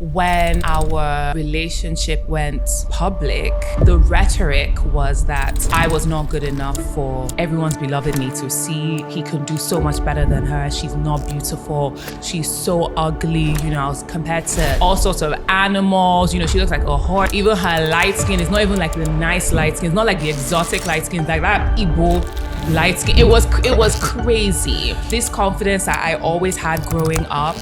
When our relationship went public, the rhetoric was that I was not good enough for everyone's beloved me to see. He could do so much better than her. She's not beautiful. She's so ugly. I was compared to all sorts of animals. She looks like a horse. Even her light skin is not even like the nice light skin. It's not like the exotic light skin. It's like that Igbo light skin. It was crazy. This confidence that I always had growing up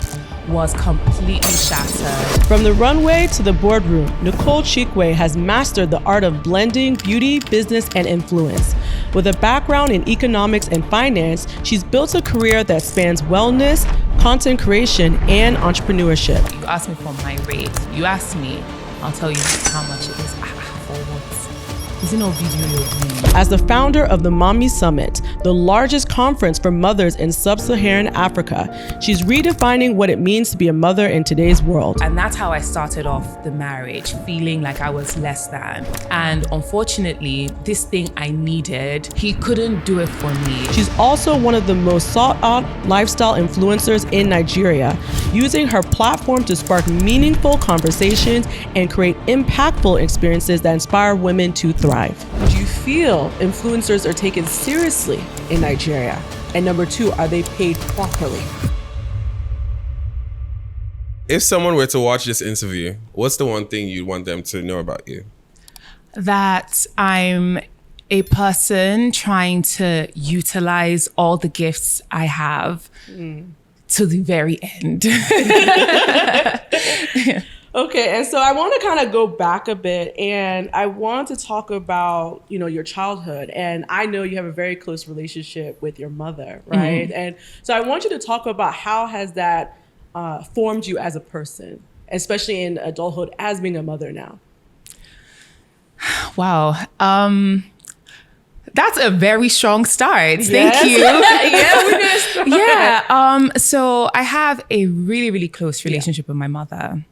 was completely shattered. From the runway to the boardroom, Nicole Chikwe has mastered the art of blending beauty, business, and influence. With a background in economics and finance, she's built a career that spans wellness, content creation, and entrepreneurship. You asked me for my rate. You asked me, I'll tell you how much it is. For what? Is it no video you're doing? As the founder of the Mommy Summit, the largest conference for mothers in sub-Saharan Africa, she's redefining what it means to be a mother in today's world. And that's how I started off the marriage, feeling like I was less than. And unfortunately, this thing I needed, he couldn't do it for me. She's also one of the most sought-out lifestyle influencers in Nigeria, using her platform to spark meaningful conversations and create impactful experiences that inspire women to thrive. Do you feel influencers are taken seriously in Nigeria? And number two, are they paid properly? If someone were to watch this interview, what's the one thing you'd want them to know about you? That I'm a person trying to utilize all the gifts I have to the very end. Okay, and so I want to kind of go back a bit, and I want to talk about, your childhood. And I know you have a very close relationship with your mother, right? Mm-hmm. And so I want you to talk about how has that formed you as a person, especially in adulthood as being a mother now. Wow. That's a very strong start. Yes. Thank you. Yeah, we're gonna start. Yeah. So I have a really, really close relationship with my mother.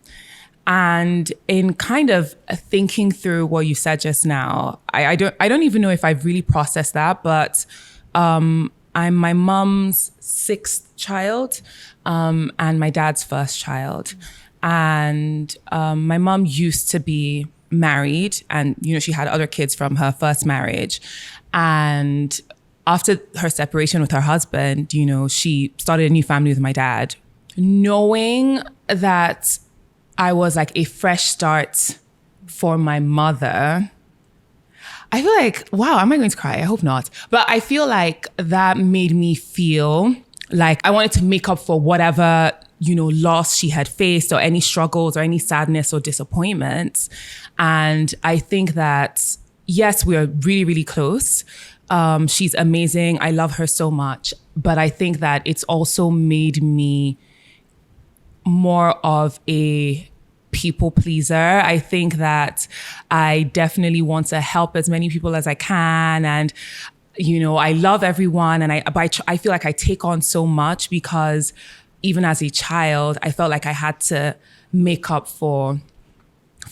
And in kind of thinking through what you said just now, I don't even know if I've really processed that, but I'm my mom's sixth child and my dad's first child. And my mom used to be married, and she had other kids from her first marriage. And after her separation with her husband, she started a new family with my dad, knowing that I was like a fresh start for my mother. I feel like, wow, am I going to cry? I hope not. But I feel like that made me feel like I wanted to make up for whatever, loss she had faced, or any struggles or any sadness or disappointments. And I think that, yes, we are really, really close. She's amazing. I love her so much. But I think that it's also made me more of a people pleaser. I think that I definitely want to help as many people as I can. And, I love everyone. And I feel like I take on so much because even as a child, I felt like I had to make up for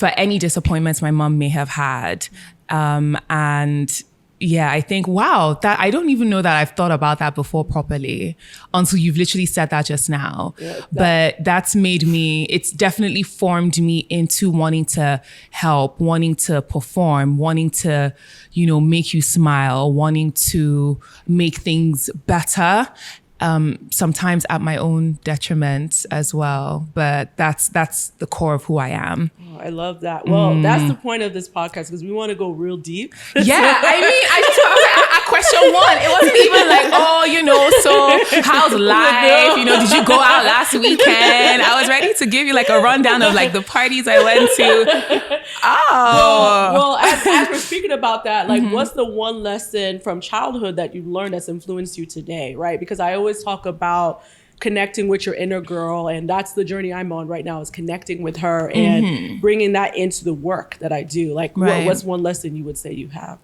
any disappointments my mom may have had. And yeah, I think, wow, that I don't even know that I've thought about that before properly until you've literally said that just now. Yeah, but that's made me, it's definitely formed me into wanting to help, wanting to perform, wanting to, make you smile, wanting to make things better. Sometimes at my own detriment as well. But that's the core of who I am. Oh, I love that. Well, that's the point of this podcast, because we want to go real deep. Yeah, I mean, I just was like, at question one, it wasn't even like, so how's life? Did you go out last weekend? I was ready to give you like a rundown of like the parties I went to. Oh. Well, as we're speaking about that, like, what's the one lesson from childhood that you learned that's influenced you today, right? Because I always talk about connecting with your inner girl, and that's the journey I'm on right now, is connecting with her and bringing that into the work that I do. Like, right. What's one lesson you would say you have?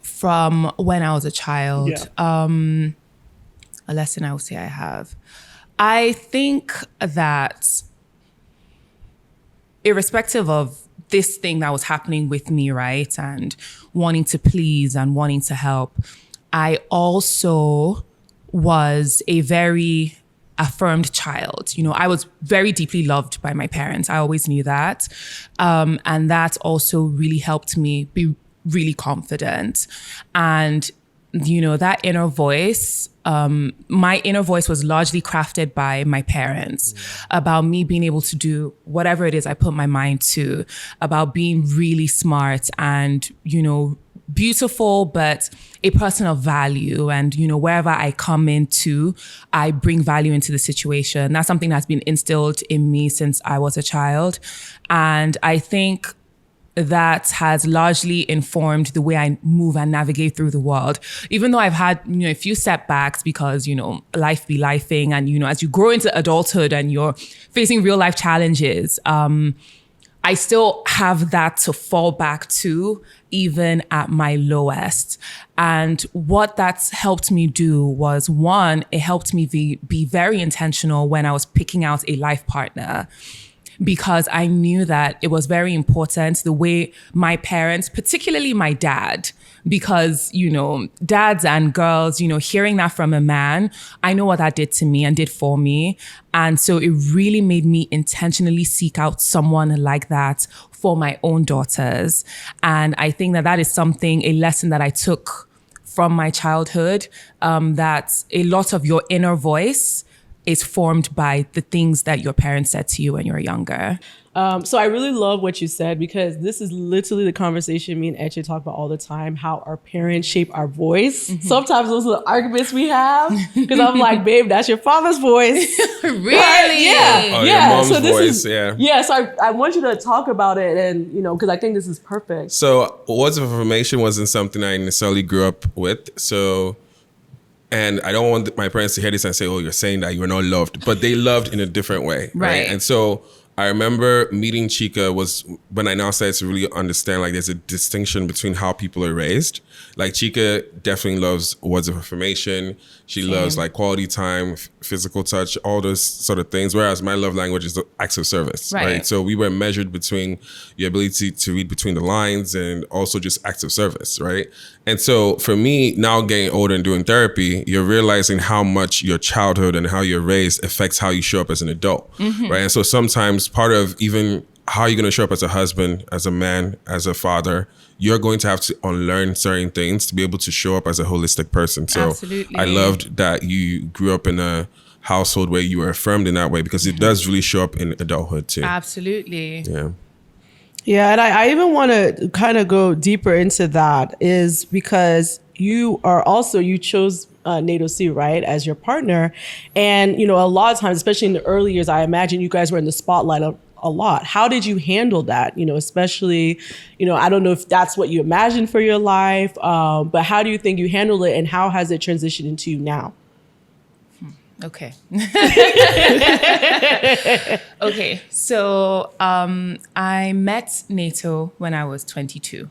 From when I was a child, yeah. A lesson I would say I have. I think that irrespective of this thing that was happening with me, right, and wanting to please and wanting to help, I also was a very affirmed child. You know, I was very deeply loved by my parents. I always knew that. And that also really helped me be really confident. And, you know, that inner voice, my inner voice was largely crafted by my parents about me being able to do whatever it is I put my mind to, about being really smart and, you know, beautiful, but a person of value. And, you know, wherever I come into, I bring value into the situation. That's something that's been instilled in me since I was a child. And I think that has largely informed the way I move and navigate through the world. Even though I've had, you know, a few setbacks because, you know, life be lifing, and, you know, as you grow into adulthood and you're facing real life challenges, I still have that to fall back to, even at my lowest. And what that's helped me do was, one, it helped me be very intentional when I was picking out a life partner, because I knew that it was very important the way my parents, particularly my dad, because, you know, dads and girls, you know, hearing that from a man, I know what that did to me and did for me. And so it really made me intentionally seek out someone like that for my own daughters. And I think that is something, a lesson that I took from my childhood, that a lot of your inner voice is formed by the things that your parents said to you when you were younger. So I really love what you said, because this is literally the conversation me and Eche talk about all the time, how our parents shape our voice. Mm-hmm. Sometimes those are the arguments we have, because I'm like, babe, that's your father's voice. Really? Yeah. Oh, yeah. your mom's so this voice, is, yeah. Yeah, so I want you to talk about it, and, you know, because I think this is perfect. So words of affirmation wasn't something I necessarily grew up with. So, and I don't want my parents to hear this and say, oh, you're saying that you're not loved, but they loved in a different way. Right. And so I remember meeting Chika was when I now started to really understand, like, there's a distinction between how people are raised. Like, Chika definitely loves words of affirmation. She loves, like, quality time, physical touch, all those sort of things. Whereas my love language is the acts of service, right? So we were measured between your ability to read between the lines and also just acts of service, right? And so for me, now getting older and doing therapy, you're realizing how much your childhood and how you're raised affects how you show up as an adult, right? And so sometimes part of even how you're going to show up as a husband, as a man, as a father, you're going to have to unlearn certain things to be able to show up as a holistic person. So absolutely. I loved that you grew up in a household where you were affirmed in that way, because it does really show up in adulthood too. Absolutely. Yeah. Yeah, and I even want to kind of go deeper into that, is because you chose Nato C, right, as your partner. And, you know, a lot of times, especially in the early years, I imagine you guys were in the spotlight a lot. How did you handle that? You know, especially, you know, I don't know if that's what you imagined for your life, but how do you think you handled it, and how has it transitioned into now? Okay. Okay. So I met Nato when I was 22.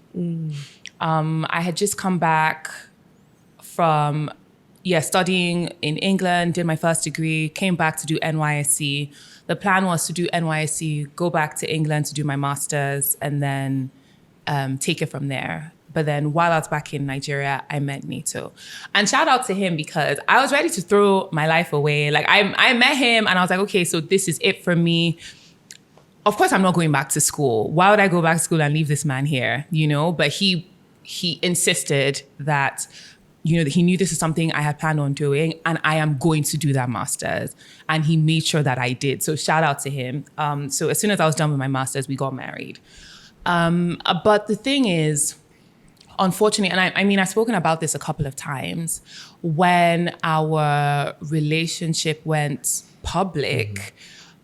I had just come back from studying in England, did my first degree, came back to do NYSC. The plan was to do NYSC, go back to England to do my master's, and then take it from there. But then while I was back in Nigeria, I met Nato. And shout out to him, because I was ready to throw my life away. Like, I met him and I was like, okay, so this is it for me. Of course, I'm not going back to school. Why would I go back to school and leave this man here? You know, but he insisted that, you know, he knew this is something I had planned on doing, and I am going to do that master's. And he made sure that I did. So shout out to him. So as soon as I was done with my master's, we got married. But the thing is, unfortunately, and I mean, I've spoken about this a couple of times, when our relationship went public,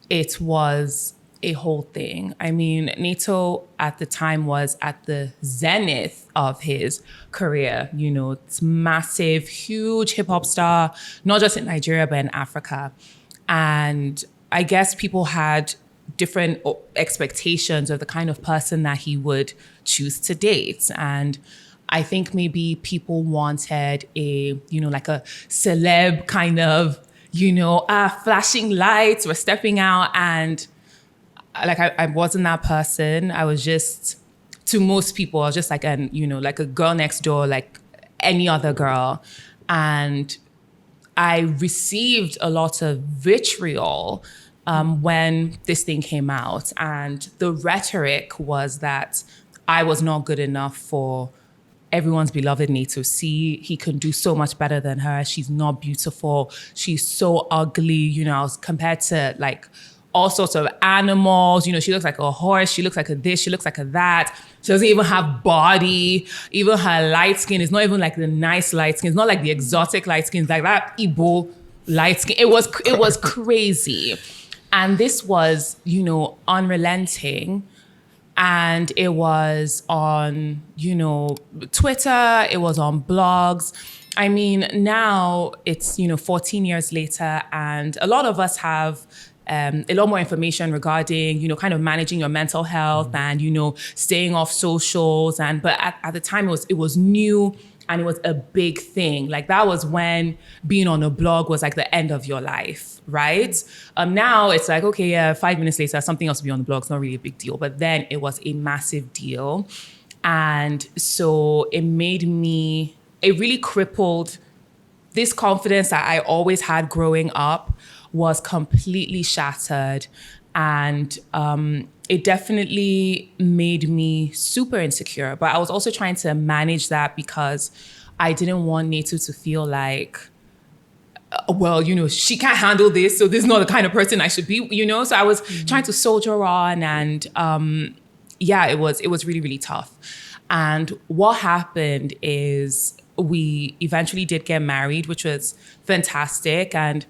it was a whole thing. I mean, Nato at the time was at the zenith of his career. You know, it's massive, huge hip hop star, not just in Nigeria, but in Africa. And I guess people had different expectations of the kind of person that he would choose to date. And I think maybe people wanted a, you know, like a celeb kind of, you know, flashing lights, we're stepping out. And like, I wasn't that person. I was just, to most people, I was just like, you know, like a girl next door, like any other girl. And I received a lot of vitriol when this thing came out. And the rhetoric was that I was not good enough for everyone's beloved Nato. See, he can do so much better than her. She's not beautiful. She's so ugly, you know, compared to like all sorts of animals. You know, she looks like a horse. She looks like a this. She looks like a that. She doesn't even have body. Even her light skin is not even like the nice light skin. It's not like the exotic light skin. It's like that Igbo light skin. It was crazy. And this was, you know, unrelenting. And it was on, you know, Twitter. It was on blogs. I mean, now it's, you know, 14 years later, and a lot of us have a lot more information regarding, you know, kind of managing your mental health and, you know, staying off socials. But at the time it was new and it was a big thing. Like that was when being on a blog was like the end of your life, right? Now it's like, okay, yeah, 5 minutes later, something else will be on the blog. It's not really a big deal. But then it was a massive deal. And so it really crippled this confidence that I always had growing up was completely shattered. And it definitely made me super insecure. But I was also trying to manage that because I didn't want Nato to feel like, well, you know, she can't handle this, so this is not the kind of person I should be, you know? So I was trying to soldier on, and it was really, really tough. And what happened is we eventually did get married, which was fantastic. And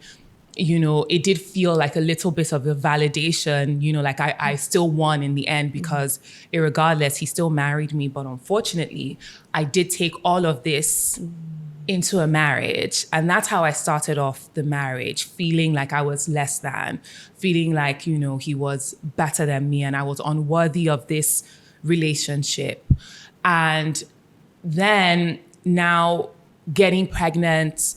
you know, it did feel like a little bit of a validation, you know, like I still won in the end because irregardless, he still married me. But unfortunately, I did take all of this into a marriage. And that's how I started off the marriage, feeling like I was less than, feeling like, you know, he was better than me and I was unworthy of this relationship. And then now getting pregnant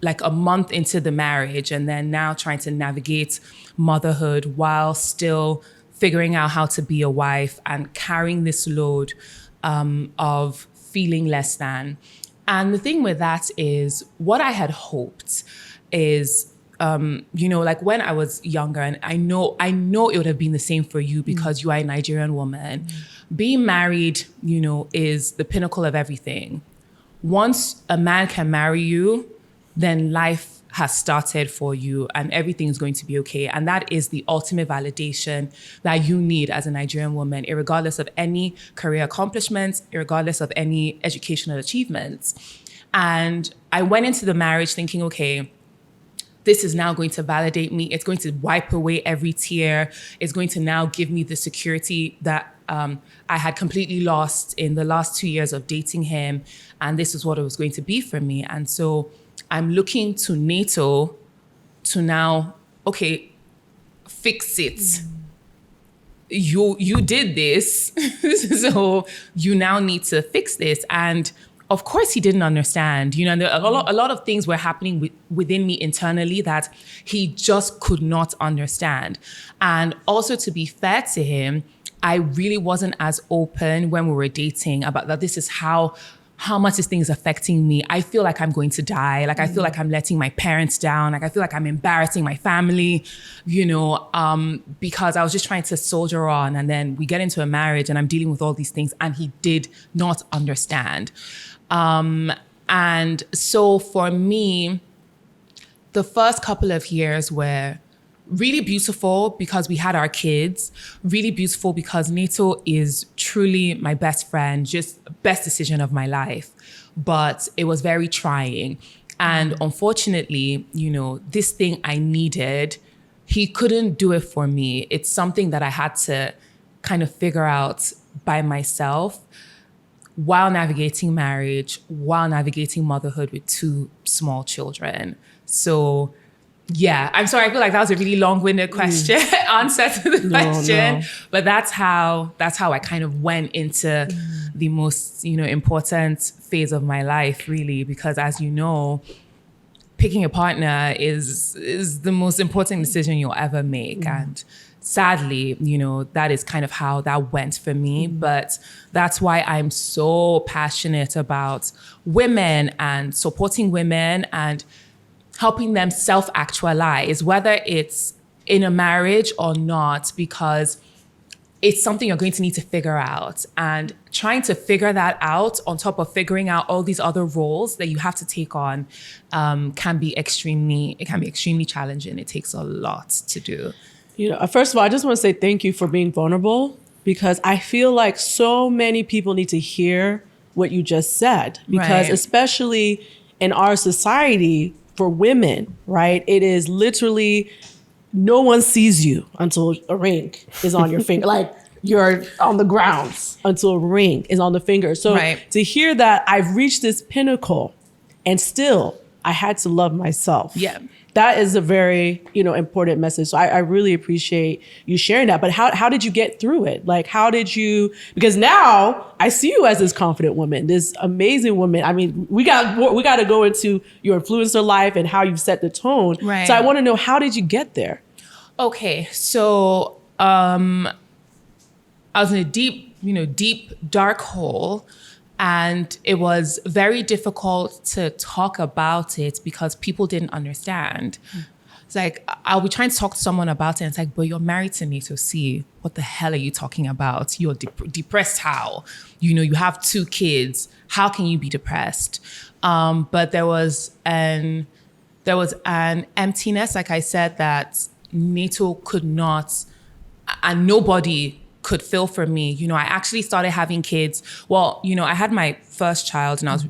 like a month into the marriage, and then now trying to navigate motherhood while still figuring out how to be a wife and carrying this load of feeling less than. And the thing with that is what I had hoped is, you know, like when I was younger, and I know it would have been the same for you because you are a Nigerian woman. Being married, you know, is the pinnacle of everything. Once a man can marry you, then life has started for you and everything is going to be okay. And that is the ultimate validation that you need as a Nigerian woman, regardless of any career accomplishments, regardless of any educational achievements. And I went into the marriage thinking, okay, this is now going to validate me. It's going to wipe away every tear. It's going to now give me the security that I had completely lost in the last 2 years of dating him. And this is what it was going to be for me. And so I'm looking to Nato to now, okay, fix it. You did this, so you now need to fix this. And of course he didn't understand, you know, and a lot of things were happening within me internally that he just could not understand. And also, to be fair to him, I really wasn't as open when we were dating about that. This is how much this thing is affecting me. I feel like I'm going to die. Like, I feel like I'm letting my parents down. Like, I feel like I'm embarrassing my family, you know, because I was just trying to soldier on. And then we get into a marriage and I'm dealing with all these things and he did not understand. And so for me, the first couple of years were really beautiful because we had our kids, really beautiful because Nato is truly my best friend, just best decision of my life. But it was very trying. And unfortunately, you know, this thing I needed, he couldn't do it for me. It's something that I had to kind of figure out by myself while navigating marriage, while navigating motherhood with 2 small children. So yeah, I'm sorry. I feel like that was a really long-winded question, answer to the question. No. But that's how I kind of went into the most, you know, important phase of my life, really, because as you know, picking a partner is the most important decision you'll ever make. And sadly, you know, that is kind of how that went for me. But that's why I'm so passionate about women and supporting women and helping them self-actualize, whether it's in a marriage or not, because it's something you're going to need to figure out. And trying to figure that out on top of figuring out all these other roles that you have to take on can be extremely challenging. It takes a lot to do. First of all, I just want to say thank you for being vulnerable, because I feel like so many people need to hear what you just said, because especially in our society for women, right? It is literally no one sees you until a ring is on your finger. Like, you're on the grounds until a ring is on the finger. So to hear that I've reached this pinnacle and still I had to love myself. Yeah. That is a very, important message. So I really appreciate you sharing that. But how did you get through it? Like, how did you, because now I see you as this confident woman, this amazing woman. I mean, we got to go into your influencer life and how you've set the tone. Right. So I want to know, how did you get there? Okay. So, I was in a deep, dark hole. And it was very difficult to talk about it because people didn't understand. It's like, I'll be trying to talk to someone about it, and it's like, but you're married to Nato C. What the hell are you talking about? You're depressed how? You have 2 kids. How can you be depressed? But there was an emptiness, like I said, that Nato could not, and nobody could fill for me. I actually started having kids. Well, I had my first child and I was,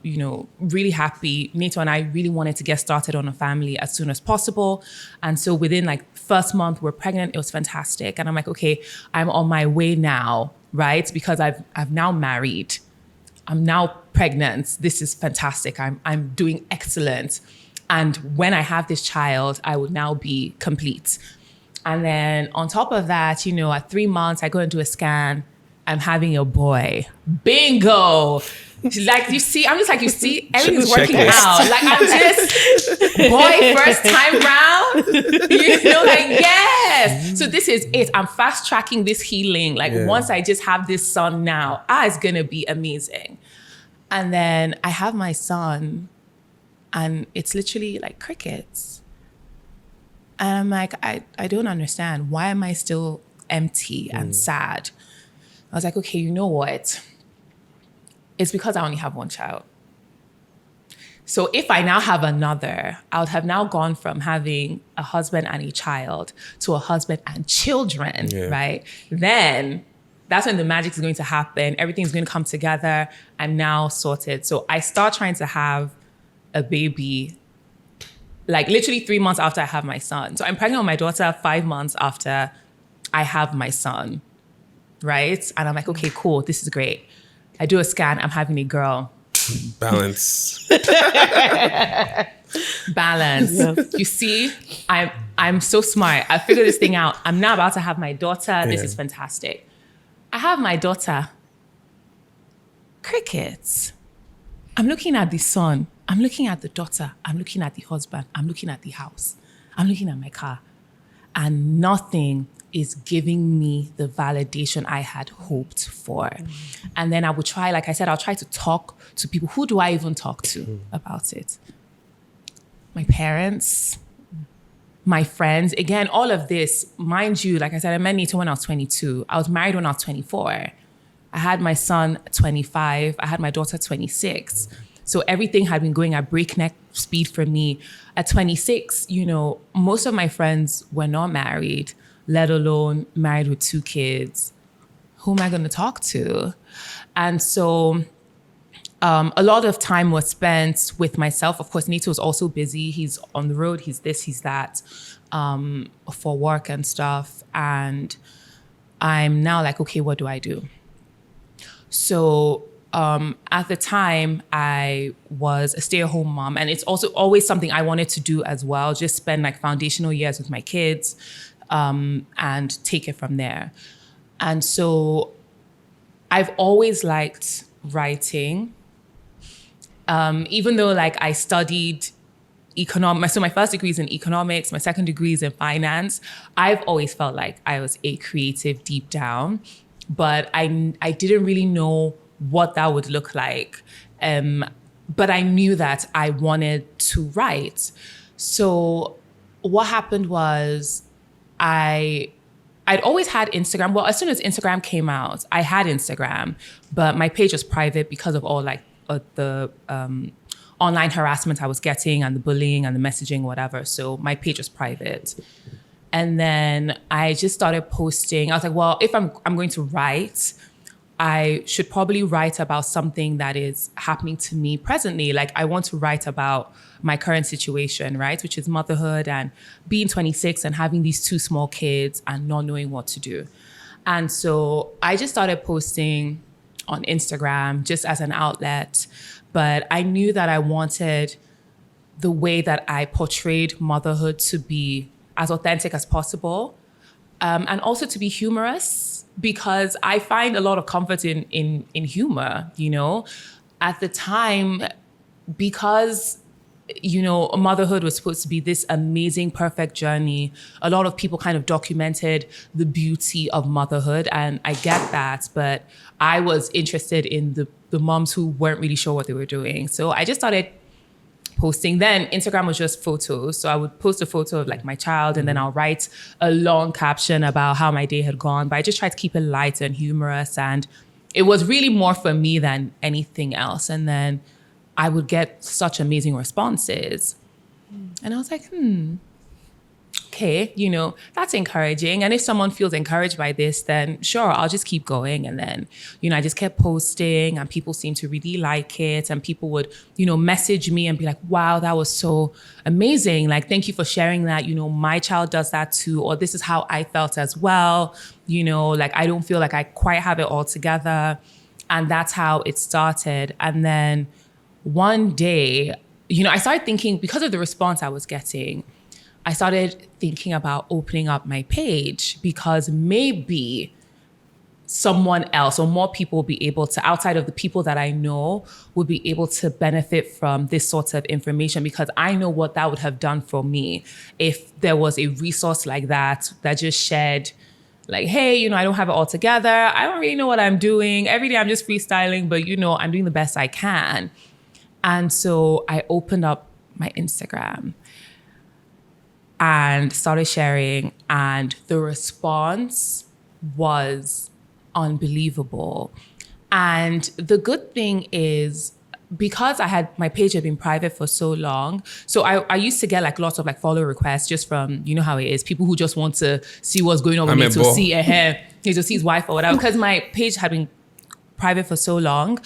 really happy. Nato and I really wanted to get started on a family as soon as possible. And so within first month we're pregnant, it was fantastic. And I'm like, okay, I'm on my way now, right? Because I've now married. I'm now pregnant. This is fantastic. I'm doing excellent. And when I have this child, I would now be complete. And then on top of that, at 3 months, I go and do a scan. I'm having a boy. Bingo. Like, you see, everything's working out. Like, I'm just boy first time round. Yes. So this is it. I'm fast tracking this healing. Once I just have this son now, it's going to be amazing. And then I have my son and it's literally like crickets. And I'm like, I don't understand. Why am I still empty and sad? I was like, okay, you know what? It's because I only have 1 child. So if I now have another, I would have now gone from having a husband and a child to a husband and children, right? Then that's when the magic is going to happen. Everything's going to come together. I'm now sorted. So I start trying to have a baby literally 3 months after I have my son. So I'm pregnant with my daughter 5 months after I have my son, right? And I'm like, okay, cool, this is great. I do a scan, I'm having a girl. Balance. Balance. Yeah. You see, I'm so smart. I figured this thing out. I'm now about to have my daughter. This is fantastic. I have my daughter. Crickets. I'm looking at the son. I'm looking at the daughter. I'm looking at the husband. I'm looking at the house. I'm looking at my car. And nothing is giving me the validation I had hoped for. And then I would try, like I said, I'll try to talk to people. Who do I even talk to about it? My parents, my friends. Again, all of this, mind you, like I said, I met Nito when I was 22. I was married when I was 24. I had my son at 25. I had my daughter at 26. So everything had been going at breakneck speed for me. At 26, most of my friends were not married, let alone married with 2 kids. Who am I going to talk to? And so a lot of time was spent with myself. Of course, Nito was also busy. He's on the road. He's this, he's that, for work and stuff. And I'm now like, okay, what do I do? So at the time, I was a stay-at-home mom, and it's also always something I wanted to do as well, just spend foundational years with my kids and take it from there. And so I've always liked writing, even though I studied economics. So my first degree is in economics, my second degree is in finance. I've always felt like I was a creative deep down, but I didn't really know what that would look like. But I knew that I wanted to write. So what happened was I'd always had Instagram. Well, as soon as Instagram came out, I had Instagram, but my page was private because of all like the online harassment I was getting and the bullying and the messaging, whatever. So my page was private. And then I just started posting. I was like, well, if I'm going to write, I should probably write about something that is happening to me presently. Like I want to write about my current situation, right? Which is motherhood and being 26 and having these 2 small kids and not knowing what to do. And so I just started posting on Instagram just as an outlet. But I knew that I wanted the way that I portrayed motherhood to be as authentic as possible. And also to be humorous, because I find a lot of comfort in humor, you know. At the time, because, you know, motherhood was supposed to be this amazing, perfect journey, a lot of people kind of documented the beauty of motherhood, and I get that, but I was interested in the moms who weren't really sure what they were doing. So I just started posting. Then Instagram was just photos. So I would post a photo of like my child and then I'll write a long caption about how my day had gone. But I just tried to keep it light and humorous. And it was really more for me than anything else. And then I would get such amazing responses. And I was like, okay, you know, that's encouraging. And if someone feels encouraged by this, then sure, I'll just keep going. And then, you know, I just kept posting and people seemed to really like it. And people would, you know, message me and be like, wow, that was so amazing. Like, thank you for sharing that. You know, my child does that too. Or this is how I felt as well. You know, like, I don't feel like I quite have it all together. And that's how it started. And then one day, you know, I started thinking, because of the response I was getting, I started thinking about opening up my page, because maybe someone else or more people will be able to, outside of the people that I know, would be able to benefit from this sort of information, because I know what that would have done for me if there was a resource like that just shared like, hey, you know, I don't have it all together. I don't really know what I'm doing. Every day I'm just freestyling, but you know, I'm doing the best I can. And so I opened up my Instagram and started sharing, and the response was unbelievable. And the good thing is, because my page had been private for so long, so I used to get like lots of like follow requests just from, you know how it is, people who just want to see what's going on with me, to see his wife or whatever. Because my page had been private for so long,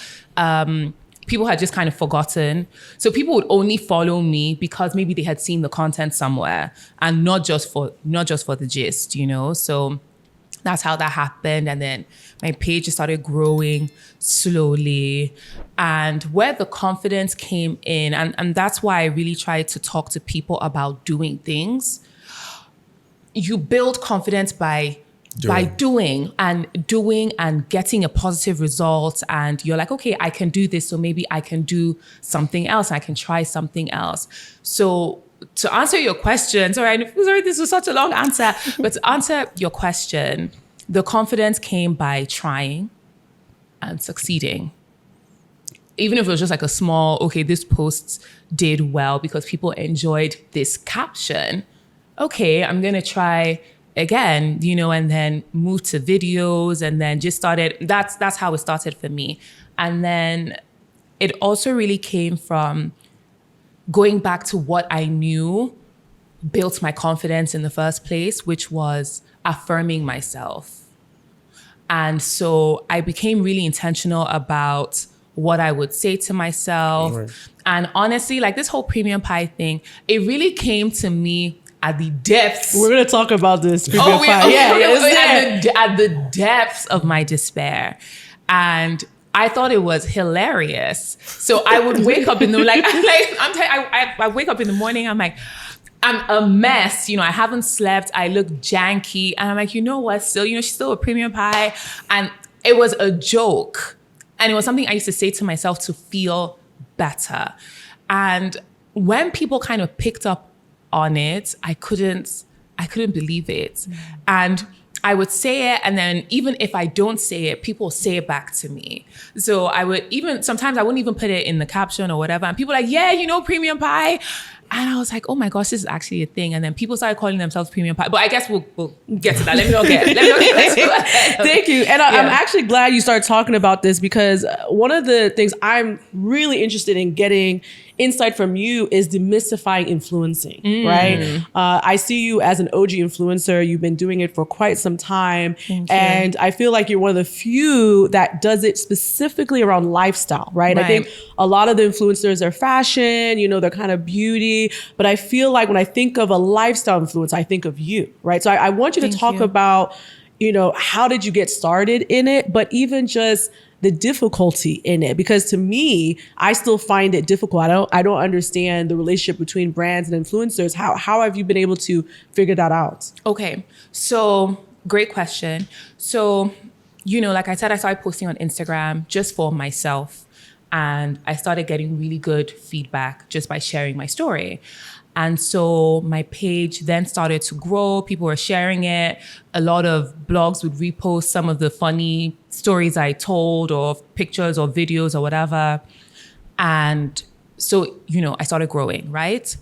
people had just kind of forgotten. So people would only follow me because maybe they had seen the content somewhere, and not just for the gist, you know? So that's how that happened. And then my page just started growing slowly. And where the confidence came in, and that's why I really try to talk to people about doing things. You build confidence by doing and getting a positive result, and you're like, okay, I can do this, so maybe I can do something else, I can try something else. So to answer your question, sorry, this was such a long answer, but to answer your question, the confidence came by trying and succeeding. Even if it was just like a small, okay, this post did well because people enjoyed this caption. Okay, I'm gonna try again, you know, and then moved to videos, and then just started, that's how it started for me. And then it also really came from going back to what I knew built my confidence in the first place, which was affirming myself. And so I became really intentional about what I would say to myself. Right. And honestly, like this whole premium pie thing, it really came to me at the depths. We're going to talk about this. At the depths of my despair. And I thought it was hilarious. So I would wake up in the, I wake up in the morning, I'm like, I'm a mess. You know, I haven't slept. I look janky. And I'm like, you know what? Still, you know, she's still a premium pie. And it was a joke. And it was something I used to say to myself to feel better. And when people kind of picked up on it, I couldn't believe it. Mm. And I would say it, and then even if I don't say it, people say it back to me. So sometimes I wouldn't even put it in the caption or whatever. And people are like, yeah, you know, premium pie. And I was like, oh my gosh, this is actually a thing. And then people started calling themselves premium but I guess we'll get to that. Let me not get Thank you. And I'm actually glad you started talking about this, because one of the things I'm really interested in getting insight from you is demystifying influencing, right? I see you as an OG influencer. You've been doing it for quite some time. And I feel like you're one of the few that does it specifically around lifestyle, right? I think a lot of the influencers are fashion, you know, they're kind of beauty. But I feel like when I think of a lifestyle influence, I think of you, right? So I want you to talk about, you know, how did you get started in it, but even just the difficulty in it, because to me, I still find it difficult. I don't understand the relationship between brands and influencers. How have you been able to figure that out? Okay, so great question. So, you know, like I said, I started posting on Instagram just for myself, and I started getting really good feedback just by sharing my story. And so my page then started to grow. People were sharing it. A lot of blogs would repost some of the funny stories I told, or pictures or videos or whatever. And so, you know, I started growing, right?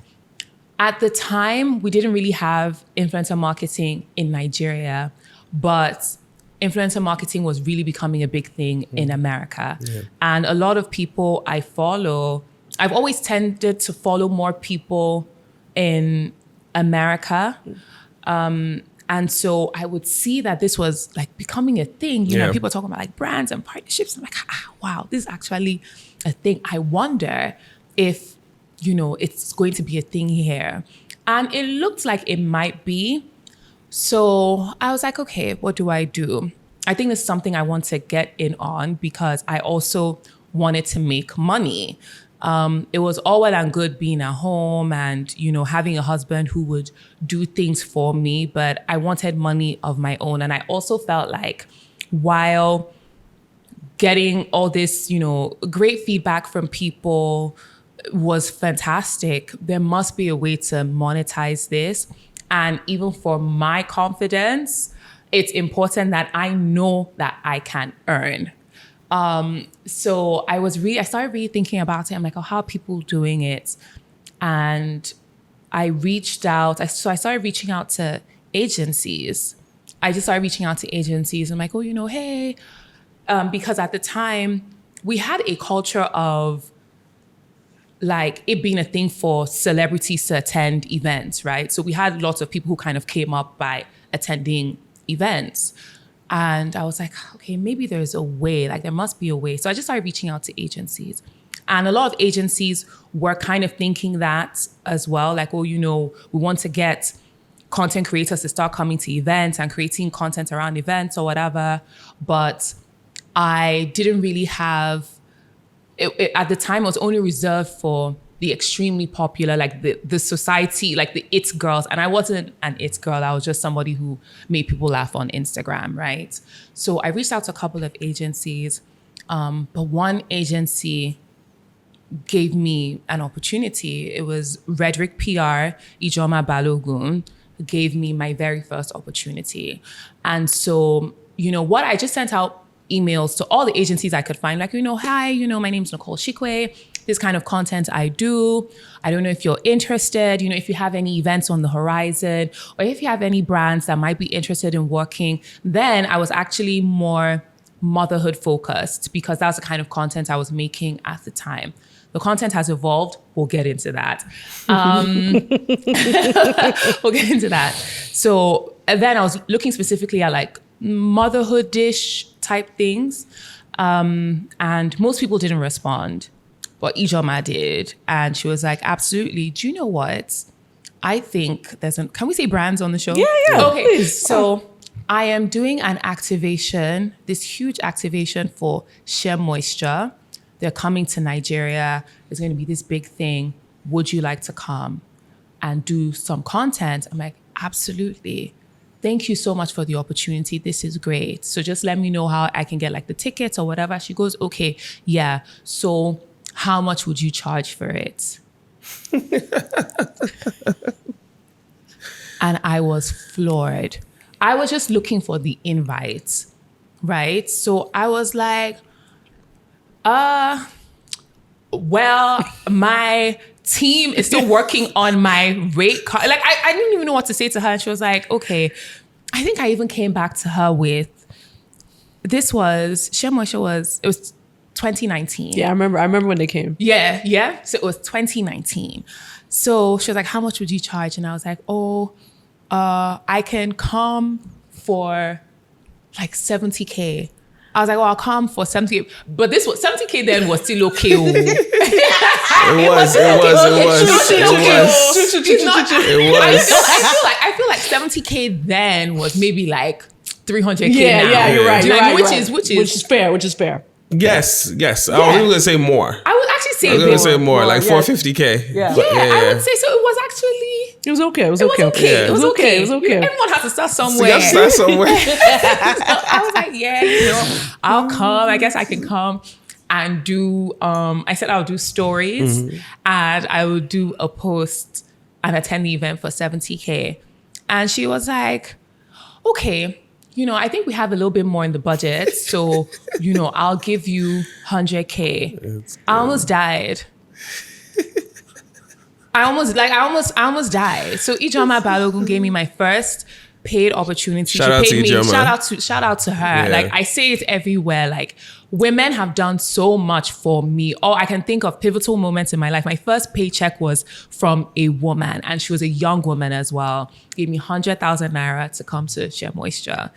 At the time, we didn't really have influencer marketing in Nigeria, but influencer marketing was really becoming a big thing in America. And a lot of people I follow, I've always tended to follow more people in America. And so I would see that this was like becoming a thing. You know, people talking about like brands and partnerships. I'm like, wow, this is actually a thing. I wonder if, you know, it's going to be a thing here. And it looked like it might be. So I was like, okay, what do I do? I think this is something I want to get in on, because I also wanted to make money. It was all well and good being at home and, you know, having a husband who would do things for me, but I wanted money of my own. And I also felt like while getting all this, you know, great feedback from people was fantastic, there must be a way to monetize this. And even for my confidence, it's important that I know that I can earn. So I started really thinking about it. I'm like, oh, how are people doing it? And I reached out. So I started reaching out to agencies. I just started reaching out to agencies. I'm like, oh, you know, hey, because at the time we had a culture of like it being a thing for celebrities to attend events, right? So we had lots of people who kind of came up by attending events. And I was like, okay, maybe there's a way, like there must be a way. So I just started reaching out to agencies. And a lot of agencies were kind of thinking that as well. Like, oh, you know, we want to get content creators to start coming to events and creating content around events or whatever. But I didn't really have, at the time, it was only reserved for the extremely popular, like the society, like the it girls. And I wasn't an it girl. I was just somebody who made people laugh on Instagram, right? So I reached out to a couple of agencies, but one agency gave me an opportunity. It was Redrick PR, Ijoma Balogun, who gave me my very first opportunity. And so, you know what, I just sent out emails to all the agencies I could find, like, you know, hi, you know, my name's Nicole Chikwe. This kind of content I do. I don't know if you're interested, you know, if you have any events on the horizon, or if you have any brands that might be interested in working. Then I was actually more motherhood focused, because that was the kind of content I was making at the time. The content has evolved. We'll get into that. We'll get into that. So then I was looking specifically at like motherhood-ish type things. And most people didn't respond. But Ijoma did. And she was like, absolutely. Do you know what? I think can we say brands on the show? Yeah. Okay. Please. So I am doing an activation, this huge activation for Share Moisture. They're coming to Nigeria. There's going to be this big thing. Would you like to come and do some content? I'm like, absolutely. Thank you so much for the opportunity. This is great. So just let me know how I can get like the tickets or whatever. She goes, okay, yeah. So how much would you charge for it? And I was floored. I was just looking for the invite, right? So I was like, well, my team is still working on my rate card. Like, I didn't even know what to say to her. And she was like, okay. I think I even came back to her with, it was 2019. Yeah, I remember when they came. Yeah. So it was 2019. So she was like, how much would you charge? And I was like, I can come for like 70K. I was like, I'll come for 70K. But this was 70K then was still okay. It was. I feel like 70K then was maybe like 300K yeah, now. Yeah, you're right. You're right, Which is fair. Yes. I was going to say more. I would actually say I was going to say more, like 450K. Yeah. I would say so. It was actually. It was okay. It was okay. Everyone has to start somewhere. I was like, I'll come. I guess I can come and do. I said I'll do stories, and I would do a post and attend the event for 70K. And she was like, okay. I think we have a little bit more in the budget. So, I'll give you 100K. I almost died. I almost died. So Ijoma Balogun gave me my first paid opportunity. Shout out to Ijoma. Shout out to her. Yeah. Like, I say it everywhere. Like, women have done so much for me. I can think of pivotal moments in my life. My first paycheck was from a woman, and she was a young woman as well. Gave me 100,000 naira to come to Share Moisture.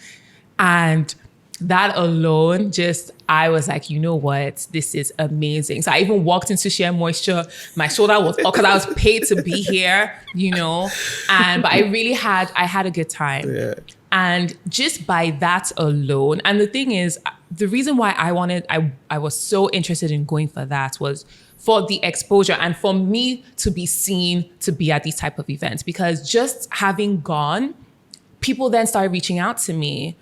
And that alone, I was like, you know what? This is amazing. So I even walked into Share Moisture. My shoulder was up because I was paid to be here, but I had a good time. Yeah. And just by that alone, and the thing is, the reason why I was so interested in going for that was for the exposure and for me to be seen to be at these type of events. Because just having gone, people then started reaching out to me,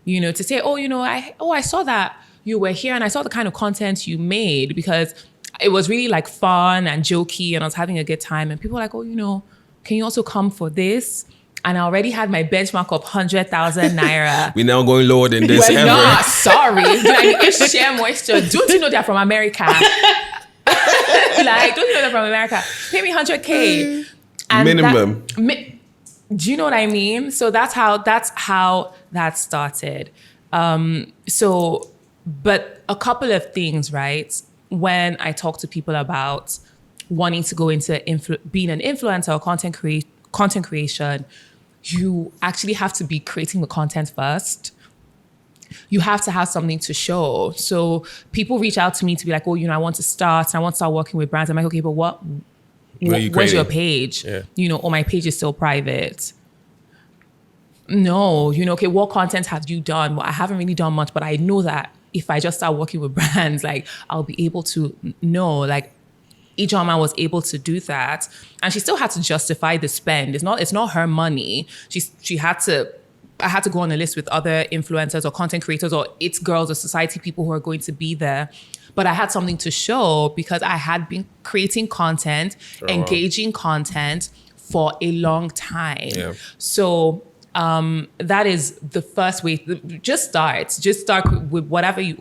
to say, I saw that you were here and I saw the kind of content you made, because it was really like fun and jokey and I was having a good time. And people were like, can you also come for this? And I already had my benchmark of 100,000 naira. We're now going lower than this ever. No, sorry. It's Share Moisture. Don't you know they're from America? Don't you know they're from America? Pay me 100K. And minimum. Do you know what I mean? So that's how that started. But a couple of things, right? When I talk to people about wanting to go into being an influencer or content creation, you actually have to be creating the content first. You have to have something to show. So people reach out to me to be like, I want to start working with brands. I'm like, okay, but where's your page? Yeah. My page is still private. No, okay, what content have you done? Well, I haven't really done much, but I know that if I just start working with brands, like, I'll be able to know, like, Ijoma was able to do that, and she still had to justify the spend. It's not her money. I had to go on a list with other influencers or content creators or It's Girls or society people who are going to be there. But I had something to show because I had been creating content, engaging content for a long time. Yeah. So that is the first way. Just start with whatever you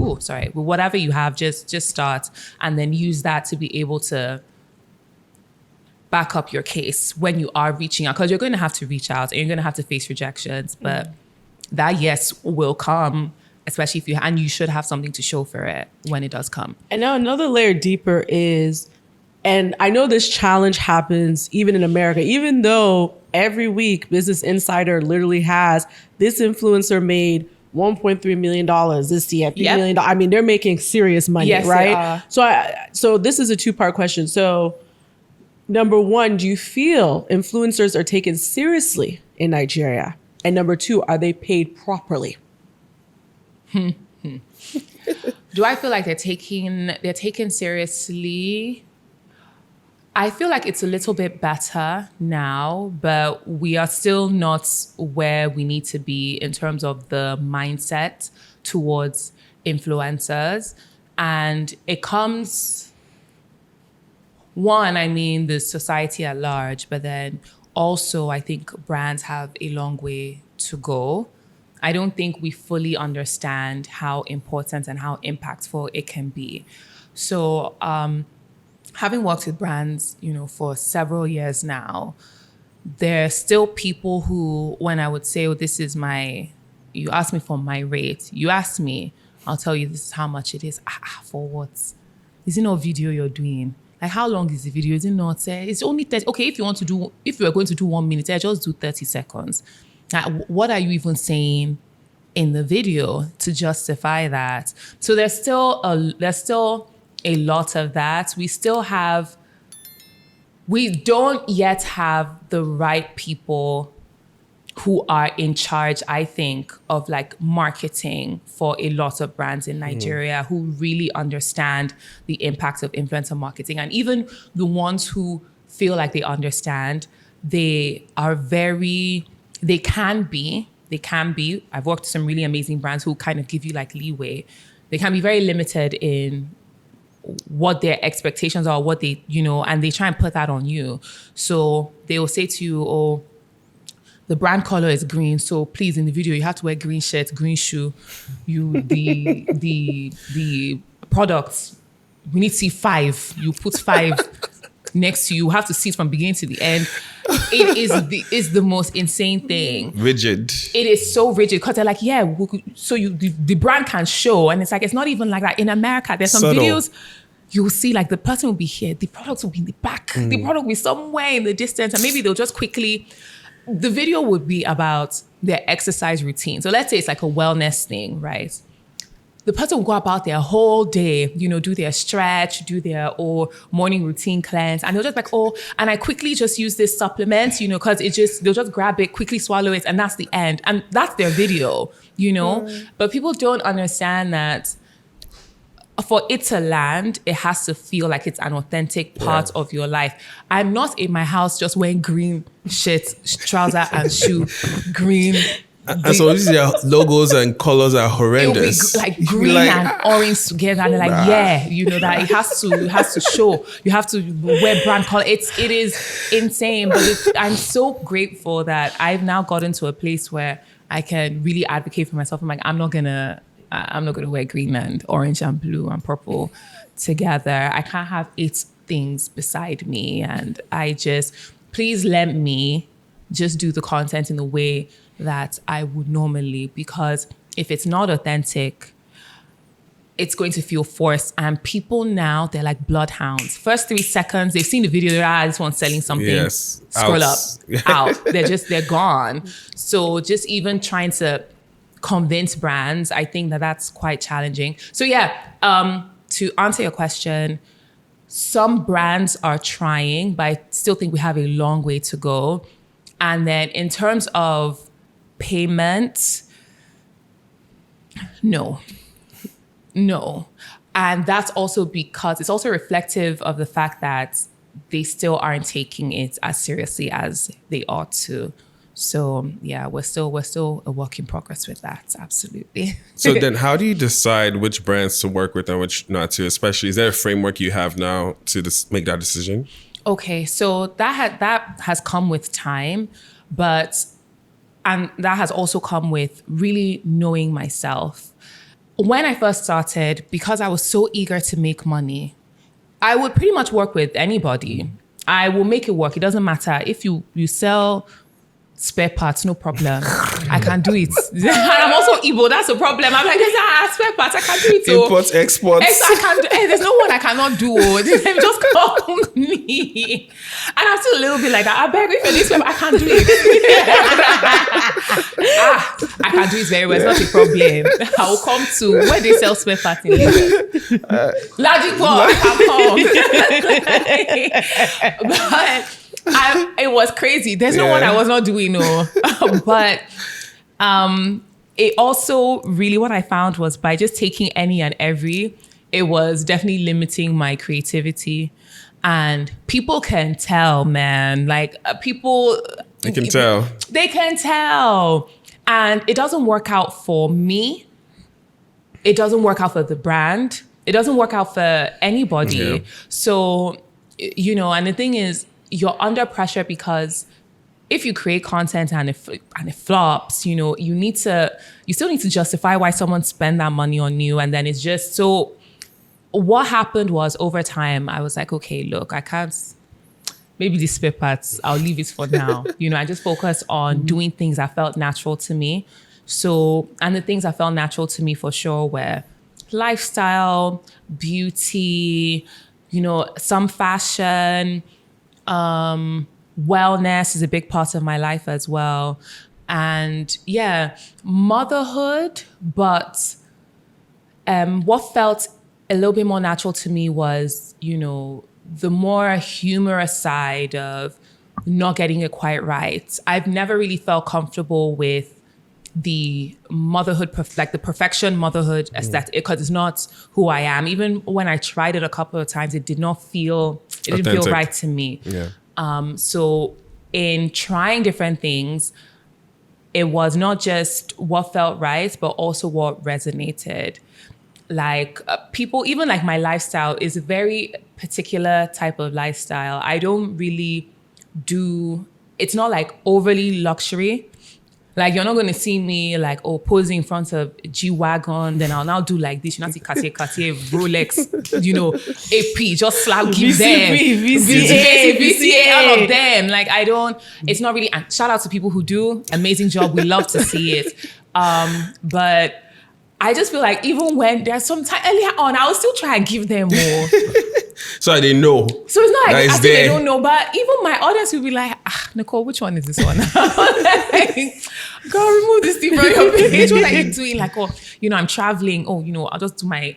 have. Just start, and then use that to be able to back up your case when you are reaching out, because you're going to have to reach out and you're going to have to face rejections. But that yes will come, especially and you should have something to show for it when it does come. And now another layer deeper is, and I know this challenge happens even in America, even though every week Business Insider literally has this influencer made $1.3 million this year, $3 million. I mean, they're making serious money, yes, right? So this is a two-part question. So number one, do you feel influencers are taken seriously in Nigeria? And number two, are they paid properly? Do I feel like they're taken seriously? I feel like it's a little bit better now, but we are still not where we need to be in terms of the mindset towards influencers. And it comes, the society at large, but then also I think brands have a long way to go. I don't think we fully understand how important and how impactful it can be. So having worked with brands, for several years now, there are still people who, when I would say, this is you ask me for my rate, you ask me, I'll tell you this is how much it is. For what? Is it not video you're doing? Like, how long is the video? Is it not? It's only 30. Okay, if you are going to do 1 minute, just do 30 seconds. What are you even saying in the video to justify that? So there's still a lot of that. We don't yet have the right people who are in charge, I think, of like marketing for a lot of brands in Nigeria, who really understand the impact of influencer marketing. And even the ones who feel like they understand, they can be, I've worked with some really amazing brands who kind of give you like leeway. They can be very limited in what their expectations are, what they, and they try and put that on you. So they will say to you, oh, the brand color is green, so please, in the video, you have to wear green shirt, green shoe. The products, we need to see 5. You put 5 next to you. You have to see it from beginning to the end. It is the most insane thing. Rigid. It is so rigid because they're like, the brand can show, and it's like, it's not even like that. In America, there's some videos you'll see like the person will be here, the products will be in the back, the product will be somewhere in the distance, and maybe they'll just quickly. The video would be about their exercise routine. So let's say it's like a wellness thing, right? The person will go about their whole day, do their stretch, do their morning routine cleanse. And they'll just like, and I quickly just use this supplement, because they'll just grab it, quickly swallow it, and that's the end. And that's their video, But people don't understand that for it to land, it has to feel like it's an authentic part of your life. I'm not in my house just wearing green shirts, trouser and shoe, green. And so these logos and colors are horrendous. It'll be like green and orange together, and they're like, that it has to show. You have to wear brand color. It is insane, but I'm so grateful that I've now gotten to a place where I can really advocate for myself. I'm like, I'm not gonna wear green and orange and blue and purple together. I can't have 8 things beside me. And please let me just do the content in the way that I would normally, because if it's not authentic, it's going to feel forced. And people now, they're like bloodhounds. First 3 seconds, they've seen the video, this one's selling something. Yes. Scroll up, out. They're gone. So just even trying to convince brands, I think that's quite challenging. So to answer your question, some brands are trying, but I still think we have a long way to go. And then in terms of payment, no. And that's also because it's also reflective of the fact that they still aren't taking it as seriously as they ought to. So we're still a work in progress with that. Absolutely. So then how do you decide which brands to work with and which not to, especially, is there a framework you have now to make that decision? Okay. So that has come with time, and that has also come with really knowing myself. When I first started, because I was so eager to make money, I would pretty much work with anybody. I will make it work. It doesn't matter if you sell spare parts, no problem. I can do it. And I'm also Igbo, that's a problem. I'm like, spare parts, I can do it. Imports, exports. I can do, there's no one I cannot do. They just call me. And I'm still a little bit like, I beg if you're this way, I can do it. I can do it very well. It's not a problem. I will come to where they sell spare parts in Lagos. Logic I can come. But it was crazy. There's no one I was not doing, no. But it also really, what I found was by just taking any and every, it was definitely limiting my creativity. And people can tell, man. Like people... They can tell. They can tell. And it doesn't work out for me. It doesn't work out for the brand. It doesn't work out for anybody. Yeah. So, and the thing is, you're under pressure because if you create content and it flops, you still need to justify why someone spent that money on you. And then it's just so, what happened was over time, I was like, okay, look, I can't, maybe these spare parts, I'll leave it for now. I just focused on doing things that felt natural to me. So, and the things that felt natural to me for sure were lifestyle, beauty, some fashion, wellness is a big part of my life as well. And yeah, motherhood, but what felt a little bit more natural to me was, the more humorous side of not getting it quite right. I've never really felt comfortable with the motherhood, the perfection motherhood aesthetic, because it's not who I am. Even when I tried it a couple of times, it didn't feel right to me. Yeah. So in trying different things, it was not just what felt right, but also what resonated. Like people, even like my lifestyle is a very particular type of lifestyle. I don't really it's not like overly luxury. Like you're not going to see me like, posing in front of G-Wagon, then I'll now do like this. You know, see Cartier, Rolex, AP, just slap, give them. VCA, all of them. Like it's not really, and shout out to people who do, amazing job. We love to see it. But I just feel like even when there's some time earlier on, I will still try and give them more. So they know. So it's not like I think they don't know, but even my audience will be like, Nicole, which one is this one? Like, girl, remove this thing from your page. What are you doing? Like, I'm traveling. I'll just do my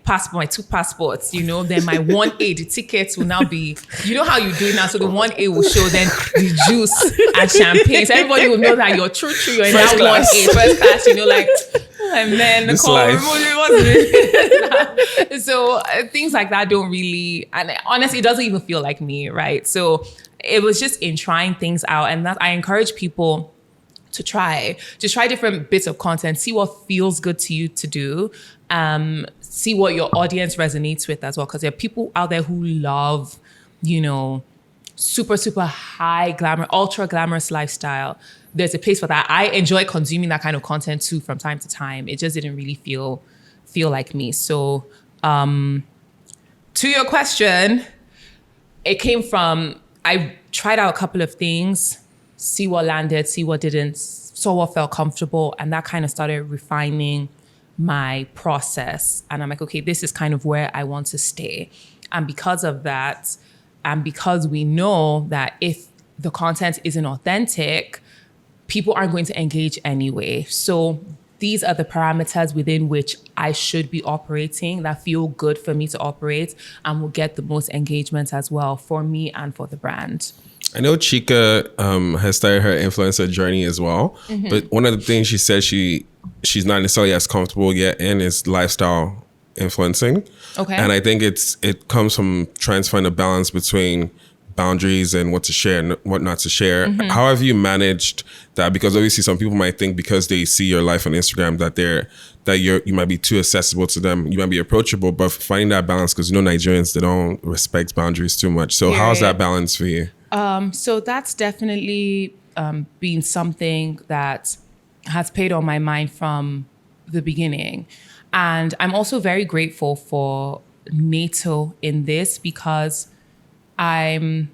passport, my 2 passports, then my 1A, the tickets will now be, how you do it now. So the 1A will show then the juice and champagne. So everybody will know that you're true, you're in that 1A, first class, like, and then Nicole, so things like that don't really, and honestly, it doesn't even feel like me, right? So it was just in trying things out, and that I encourage people to try different bits of content, see what feels good to you to do, see what your audience resonates with as well, because there are people out there who love, super, super high glamour, ultra glamorous lifestyle. There's a place for that. I enjoy consuming that kind of content too from time to time. It just didn't really feel like me. So to your question, it came from, I tried out a couple of things, see what landed, see what didn't, saw what felt comfortable, and that kind of started refining my process. And I'm like, okay, this is kind of where I want to stay. And because of that, and because we know that if the content isn't authentic, people aren't going to engage anyway. So these are the parameters within which I should be operating that feel good for me to operate and will get the most engagement as well for me and for the brand. I know Chika has started her influencer journey as well, but one of the things she said she's not necessarily as comfortable yet in is lifestyle influencing. Okay. And I think it comes from trying to find a balance between boundaries and what to share and what not to share. How have you managed that? Because obviously some people might think because they see your life on Instagram that you might be too accessible to them. You might be approachable, but finding that balance, because Nigerians, they don't respect boundaries too much. So how's that balance for you? So that's definitely been something that has played on my mind from the beginning. And I'm also very grateful for NATO in this, because boundaries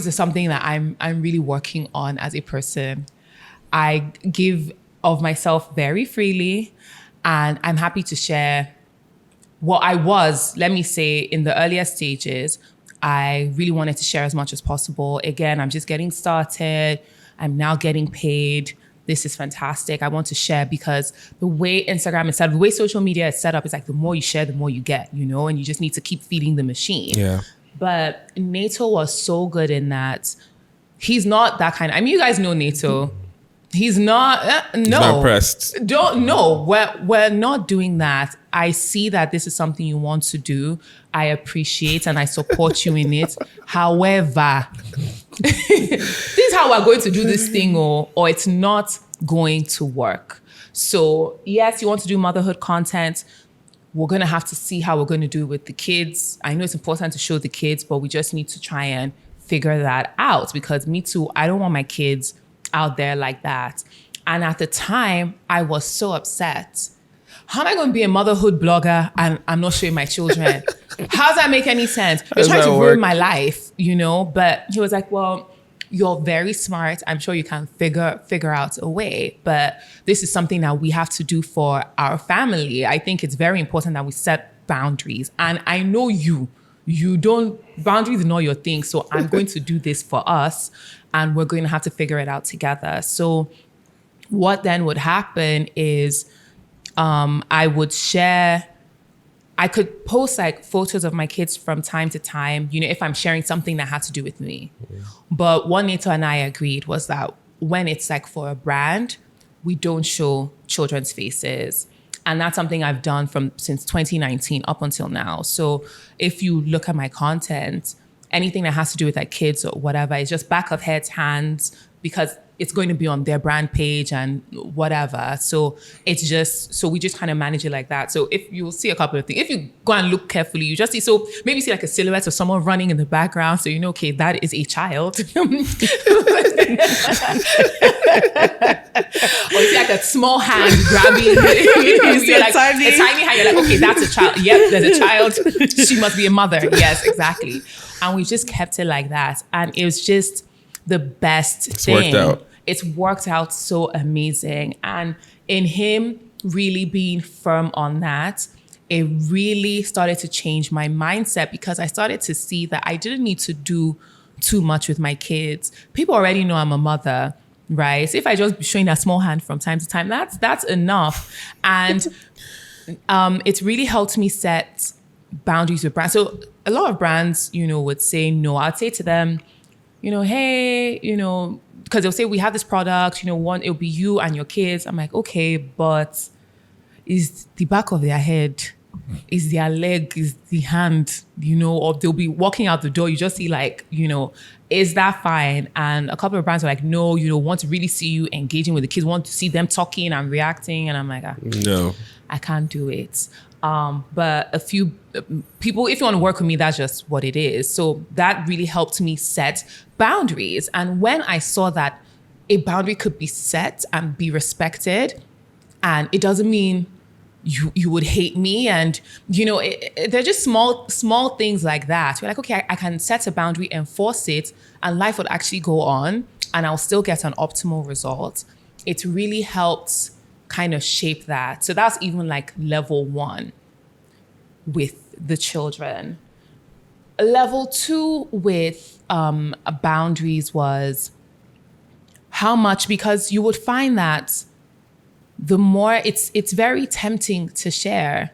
are something that I'm really working on as a person. I give of myself very freely, and I'm happy to share what I was, let me say, in the earlier stages. I really wanted to share as much as possible. Again, I'm just getting started. I'm now getting paid. This is fantastic. I want to share, because the way Instagram is set up, the way social media is set up, it's like the more you share, the more you get, and you just need to keep feeding the machine. Yeah. But NATO was so good in that. He's not that kind of, you guys know NATO. He's not, no. He's not pressed. We're not doing that. I see that this is something you want to do. I appreciate and I support you in it. However, this is how we're going to do this thing, or it's not going to work. So yes, you want to do motherhood content. We're going to have to see how we're going to do it with the kids. I know it's important to show the kids, but we just need to try and figure that out, because me too, I don't want my kids out there like that. And at the time, I was so upset. how am I going to be a motherhood blogger and I'm not showing my children? How does that make any sense? You're trying to ruin my life, you know? But he was like, well, you're very smart. I'm sure you can figure out a way. But this is something that we have to do for our family. I think it's very important that we set boundaries. And I know boundaries are not your thing. So I'm going to do this for us and we're going to have to figure it out together. So what then would happen is I could post like photos of my kids from time to time, you know, if I'm sharing something that had to do with me. But what Neto and I agreed was that when it's like for a brand, we don't show children's faces. And that's something I've done since 2019 up until now. So if you look at my content, anything that has to do with like kids or whatever, it's just back of heads, hands, because it's going to be on their brand page and whatever. So we just kind of manage it like that. So if you'll see a couple of things, if you go and look carefully, you just see, so maybe see like a silhouette of someone running in the background. So you know, okay, that is a child. Or you see like a small hand grabbing, you see like a tiny hand. You're like, okay, that's a child. Yep, there's a child. She must be a mother. Yes, exactly. And we just kept it like that. And it was just the best thing. It's worked out so amazing. And in him really being firm on that, it really started to change my mindset because I started to see that I didn't need to do too much with my kids. People already know I'm a mother, right? So if I just be showing that small hand from time to time, that's enough. And it's really helped me set boundaries with brands. So a lot of brands, you know, would say no. I'd say to them, you know, hey, you know, because they'll say, we have this product, you know, it'll be you and your kids. I'm like, okay, but is the back of their head, is their leg, is the hand, you know, or they'll be walking out the door. You just see like, you know, is that fine? And a couple of brands are like, no, you know, want to really see you engaging with the kids, want to see them talking and reacting. And I'm like, no, I can't do it. But a few people, if you want to work with me, that's just what it is. So that really helped me set boundaries. And when I saw that a boundary could be set and be respected, and it doesn't mean you would hate me. And, you know, they're just small things like that. You're like, okay, I can set a boundary, enforce it, and life would actually go on and I'll still get an optimal result. It really helped kind of shape that. So that's even like level 1 with the children. Level 2 with boundaries was how much, because you would find that the more it's very tempting to share.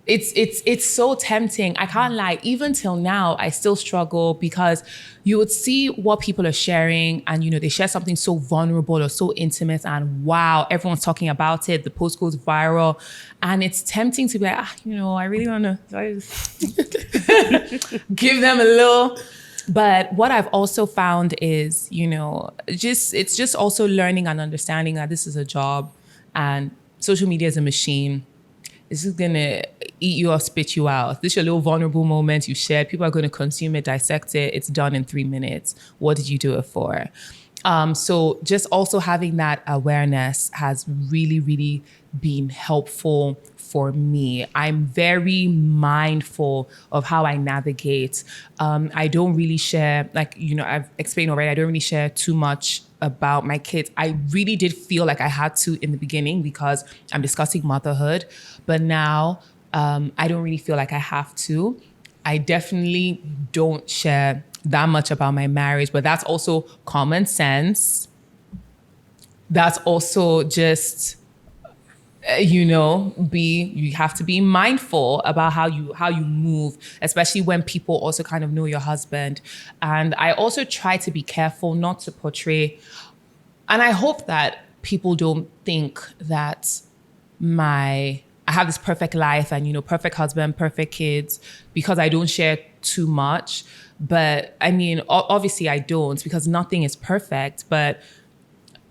It's so tempting. I can't lie. Even till now, I still struggle because you would see what people are sharing and, you know, they share something so vulnerable or so intimate and wow, everyone's talking about it. The post goes viral and it's tempting to be like, you know, I really want to give them a little. But what I've also found is, you know, it's just also learning and understanding that this is a job and social media is a machine. This is going to eat you or spit you out. This is your little vulnerable moment you shared. People are going to consume it, dissect it. It's done in 3 minutes. What did you do it for? So just also having that awareness has really, really been helpful for me. I'm very mindful of how I navigate. I don't really share, like, you know, I've explained already, I don't really share too much about my kids. I really did feel like I had to in the beginning because I'm discussing motherhood, but now I don't really feel like I have to. I definitely don't share that much about my marriage, but that's also common sense. That's also just, you know, you have to be mindful about how you move, especially when people also kind of know your husband. And I also try to be careful not to portray, and I hope that people don't think that I have this perfect life and, you know, perfect husband, perfect kids, because I don't share too much. But I mean, obviously I don't, because nothing is perfect, but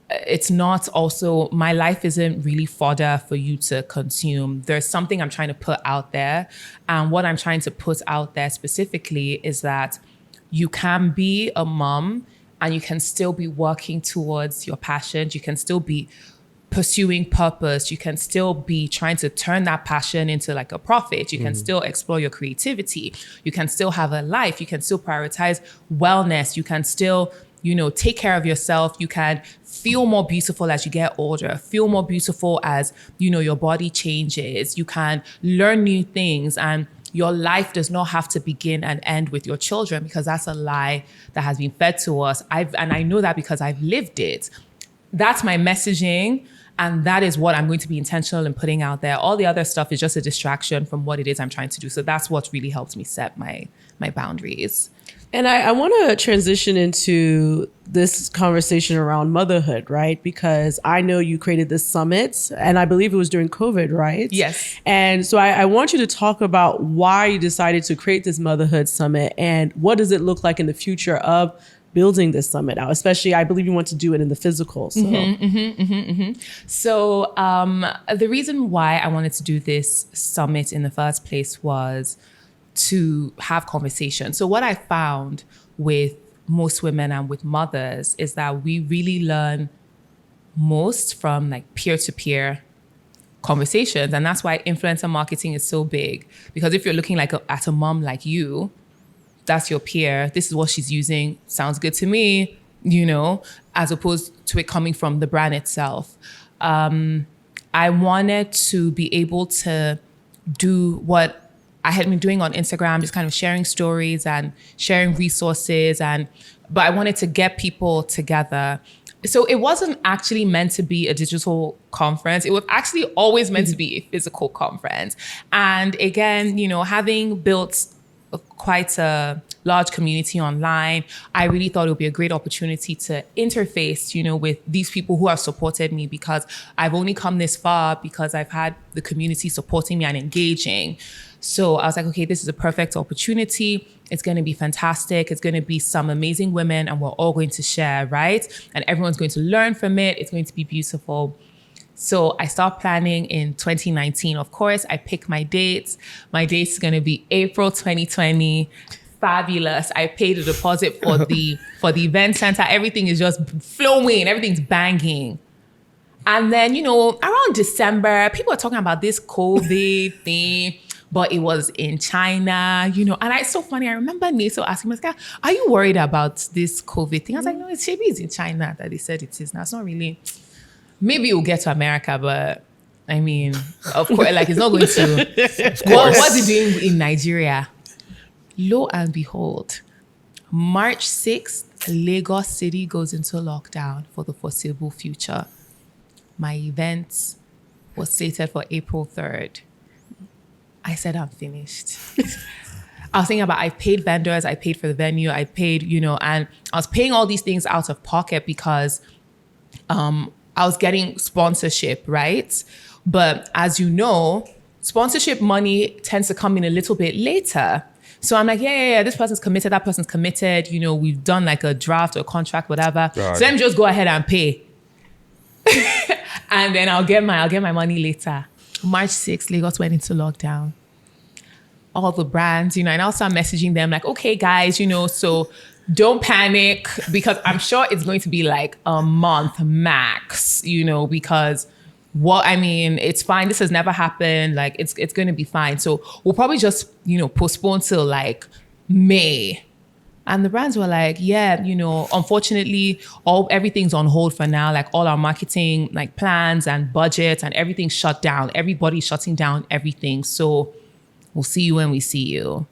it's not also, my life isn't really fodder for you to consume. There's something I'm trying to put out there. And what I'm trying to put out there specifically is that you can be a mom and you can still be working towards your passions. You can still be pursuing purpose. You can still be trying to turn that passion into like a profit. You can still explore your creativity. You can still have a life. You can still prioritize wellness. You can still, take care of yourself. You can feel more beautiful as you get older, feel more beautiful as, your body changes. You can learn new things, and your life does not have to begin and end with your children, because that's a lie that has been fed to us. And I know that because I've lived it. That's my messaging. And that is what I'm going to be intentional in putting out there. All the other stuff is just a distraction from what it is I'm trying to do. So that's what really helps me set my boundaries. And I want to transition into this conversation around motherhood, right? Because I know you created this summit, and I believe it was during COVID, right? Yes. And so I want you to talk about why you decided to create this motherhood summit, and what does it look like in the future of building this summit out? Especially, I believe you want to do it in the physical. So, So the reason why I wanted to do this summit in the first place was to have conversations. So what I found with most women and with mothers is that we really learn most from like peer-to-peer conversations. And that's why influencer marketing is so big. Because if you're looking like at a mom like you, that's your peer. This is what she's using. Sounds good to me, as opposed to it coming from the brand itself. I wanted to be able to do what I had been doing on Instagram, just kind of sharing stories and sharing resources, but I wanted to get people together. So it wasn't actually meant to be a digital conference. It was actually always meant to be a physical conference. And again, having built quite a large community online, I really thought it would be a great opportunity to interface, with these people who have supported me, because I've only come this far because I've had the community supporting me and engaging. So I was like, okay, this is a perfect opportunity. It's going to be fantastic. It's going to be some amazing women, and we're all going to share, right? And everyone's going to learn from it. It's going to be beautiful. So I start planning in 2019. Of course, I pick my dates. My date is going to be April 2020. Fabulous. I paid a deposit for the event center. Everything is just flowing. Everything's banging. And then, around December, people are talking about this COVID thing, but it was in China, and it's so funny. I remember Nato asking me, are you worried about this COVID thing? I was like, no, it's in China that they said it is now. It's not really. Maybe it will get to America, but I mean, of course, it's not going to. What's it doing in Nigeria? Lo and behold, March 6th, Lagos City goes into lockdown for the foreseeable future. My event was slated for April 3rd. I said, I'm finished. I was thinking about, I paid vendors, I paid for the venue, I paid, and I was paying all these things out of pocket because I was getting sponsorship, right? But as you know, sponsorship money tends to come in a little bit later. So I'm like, yeah, this person's committed, that person's committed. We've done like a draft or a contract, whatever. God. So let me just go ahead and pay. And then I'll get my money later. March 6th, Lagos went into lockdown. All the brands, and I'll start messaging them like, okay, guys, so don't panic, because I'm sure it's going to be like a month max, because it's fine. This has never happened. Like it's going to be fine. So we'll probably just, postpone till like May. And the brands were like, yeah, unfortunately, everything's on hold for now. Like all our marketing, like plans and budgets and everything's shut down. Everybody's shutting down everything. So we'll see you when we see you.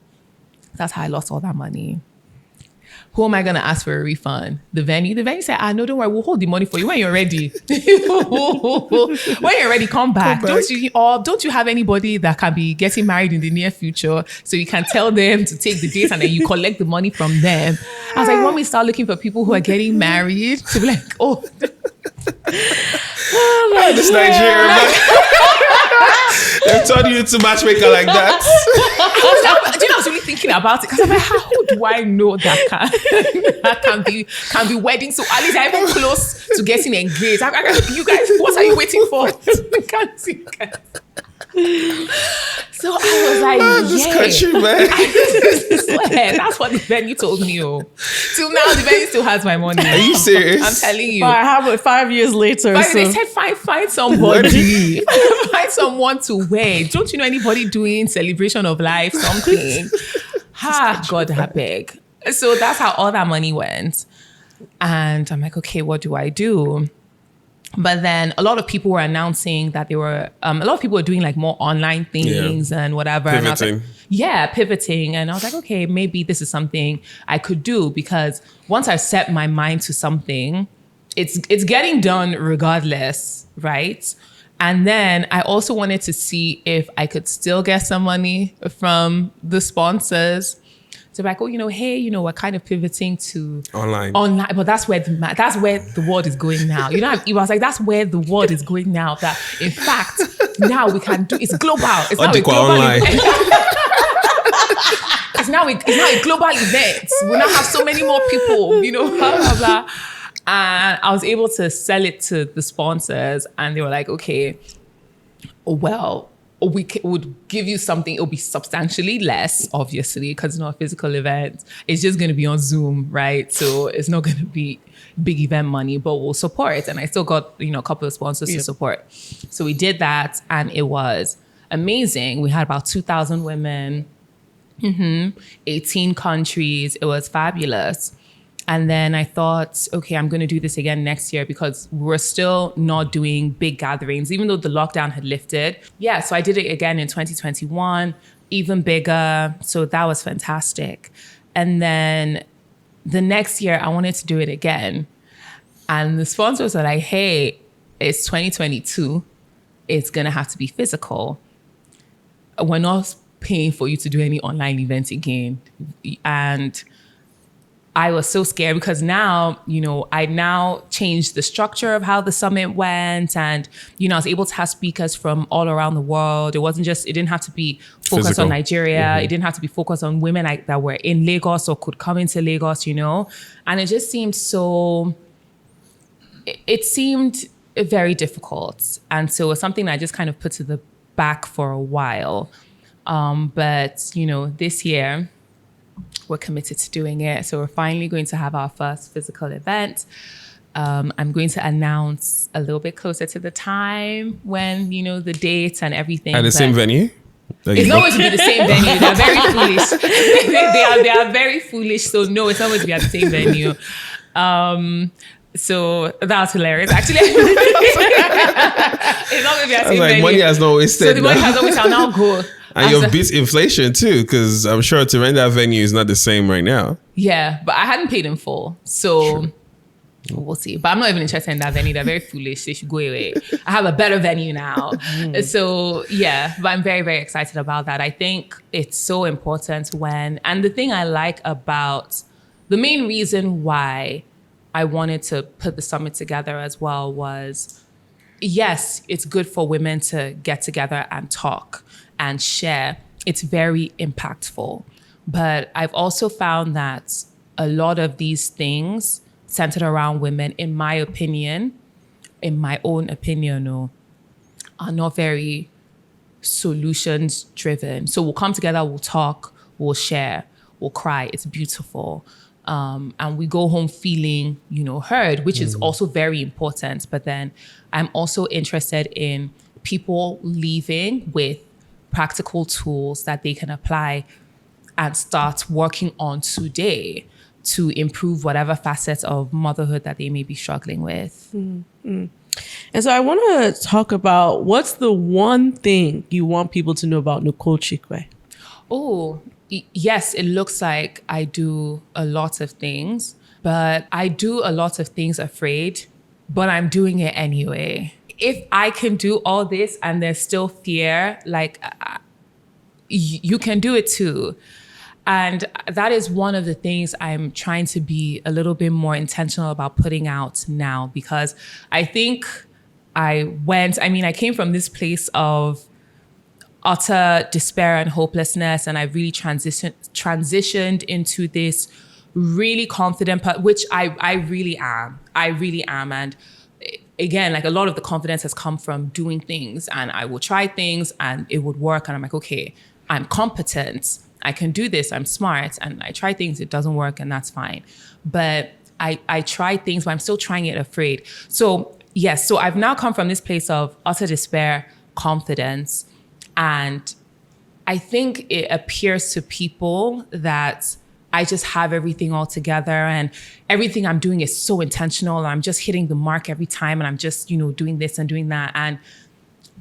That's how I lost all that money. Who am I going to ask for a refund? The venue? The venue said, no, don't worry. We'll hold the money for you when you're ready. When you're ready, come back. Don't you have anybody that can be getting married in the near future, so you can tell them to take the date and then you collect the money from them? I was like, when we start looking for people who are getting married, to be like, this Nigeria. They've taught you to matchmaker like that. I was really thinking about it, because I'm like, how do I know that can be wedding? So at least I'm even close to getting engaged. You guys, what are you waiting for? I can't see, guys. So I was like, this country, man. I swear, that's what the venue told me. Till now, the venue still has my money. Are you serious? I'm telling you. But I have it 5 years later. But So. they said, find somebody. Find someone to wear. Don't you know anybody doing celebration of life, something? God, I beg. So that's how all that money went. And I'm like, okay, what do I do? But then a lot of people were announcing that they were, a lot of people were doing like more online things and whatever. Pivoting. And I was like, yeah, pivoting. And I was like, okay, maybe this is something I could do, because once I set my mind to something, it's getting done regardless, right? And then I also wanted to see if I could still get some money from the sponsors. So like, oh, hey, we're kind of pivoting to Online, but that's where the world is going now. I was like, that's where the world is going now. That in fact, now we can do it's global. It's now a global online. it's now a global event. We now have so many more people. Blah blah blah. And I was able to sell it to the sponsors, and they were like, okay, well, we would give you something. It'll be substantially less, obviously, because it's not a physical event. It's just going to be on Zoom, right? So it's not going to be big event money, but we'll support. And I still got, a couple of sponsors to support. So we did that, and it was amazing. We had about 2,000 women, 18 countries. It was fabulous. And then I thought, okay, I'm going to do this again next year, because we're still not doing big gatherings, even though the lockdown had lifted. Yeah, so I did it again in 2021, even bigger. So that was fantastic. And then the next year, I wanted to do it again. And the sponsors are like, hey, it's 2022. It's going to have to be physical. We're not paying for you to do any online events again. And I was so scared, because now, I now changed the structure of how the summit went. And, I was able to have speakers from all around the world. It didn't have to be focused Physical. on Nigeria. It didn't have to be focused on women that were in Lagos or could come into Lagos, And it just seemed it seemed very difficult. And so it was something I just kind of put to the back for a while. But, this year, we're committed to doing it. So we're finally going to have our first physical event. I'm going to announce a little bit closer to the time when, the dates and everything. At the same venue? It's not going to be the same venue. They're very foolish. they are very foolish. So no, it's not going to be at the same venue. So that was hilarious. Actually, it's not going to be at the same venue. Money has not wasted. So the money has always now go. And you've beat inflation too, because I'm sure to rent that venue is not the same right now. Yeah, but I hadn't paid in full. So we'll see. But I'm not even interested in that venue. They're very foolish. They should go away. I have a better venue now. So yeah, but I'm very, very excited about that. I think it's so important and the thing I like about, the main reason why I wanted to put the summit together as well was, yes, it's good for women to get together and talk and share. It's very impactful. But I've also found that a lot of these things centered around women, in my own opinion, are not very solutions driven. So we'll come together, we'll talk, we'll share, we'll cry. It's beautiful. And we go home feeling, heard, which is also very important. But then I'm also interested in people leaving with practical tools that they can apply and start working on today to improve whatever facets of motherhood that they may be struggling with. And so I want to talk about, what's the one thing you want people to know about Nicole Chikwe? Oh, yes, it looks like I do a lot of things, but I do a lot of things afraid, but I'm doing it anyway. If I can do all this and there's still fear, you can do it too. And that is one of the things I'm trying to be a little bit more intentional about putting out now, because I think I came from this place of utter despair and hopelessness, and I really transitioned into this really confident part, which I really am. And again, like a lot of the confidence has come from doing things, and I will try things and it would work. And I'm like, okay, I'm competent. I can do this. I'm smart. And I try things, it doesn't work, and that's fine. But I try things, but I'm still trying it afraid. So yes, so I've now come from this place of utter despair, confidence. And I think it appears to people that I just have everything all together and everything I'm doing is so intentional. And I'm just hitting the mark every time. And I'm just, doing this and doing that. And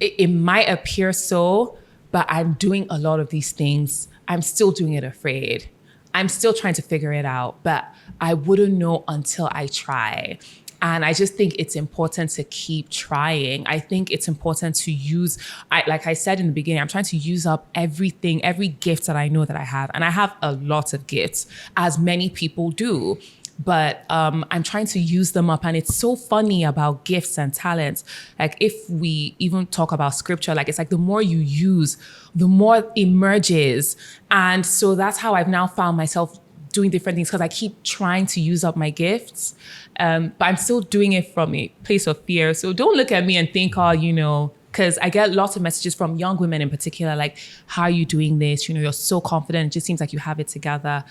it might appear so, but I'm doing a lot of these things. I'm still doing it afraid. I'm still trying to figure it out, but I wouldn't know until I try. And I just think it's important to keep trying. I think it's important to use, like I said in the beginning, I'm trying to use up everything, every gift that I know that I have. And I have a lot of gifts, as many people do. But I'm trying to use them up. And it's so funny about gifts and talents. Like if we even talk about scripture, like it's like the more you use, the more it emerges. And so that's how I've now found myself doing different things, because I keep trying to use up my gifts. But I'm still doing it from a place of fear. So don't look at me and think, because I get lots of messages from young women in particular, like, how are you doing this? You're so confident. It just seems like you have it together.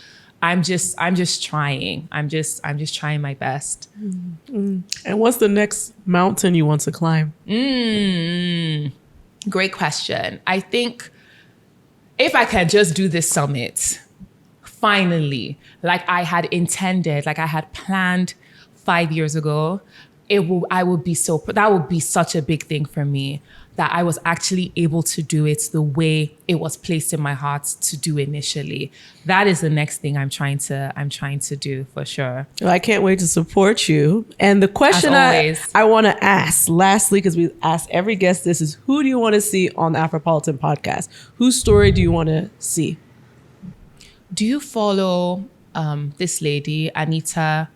I'm just trying. I'm just trying my best. Mm-hmm. And what's the next mountain you want to climb? Great question. I think if I can just do this summit, finally, like I had intended, like I had planned 5 years ago, that would be such a big thing for me, that I was actually able to do it the way it was placed in my heart to do initially. That is the next thing I'm trying to do for sure. Well, I can't wait to support you. And the question I want to ask lastly, because we ask every guest this, is who do you want to see on the Afropolitan podcast? Whose story do you want to see? Do you follow this lady, Anita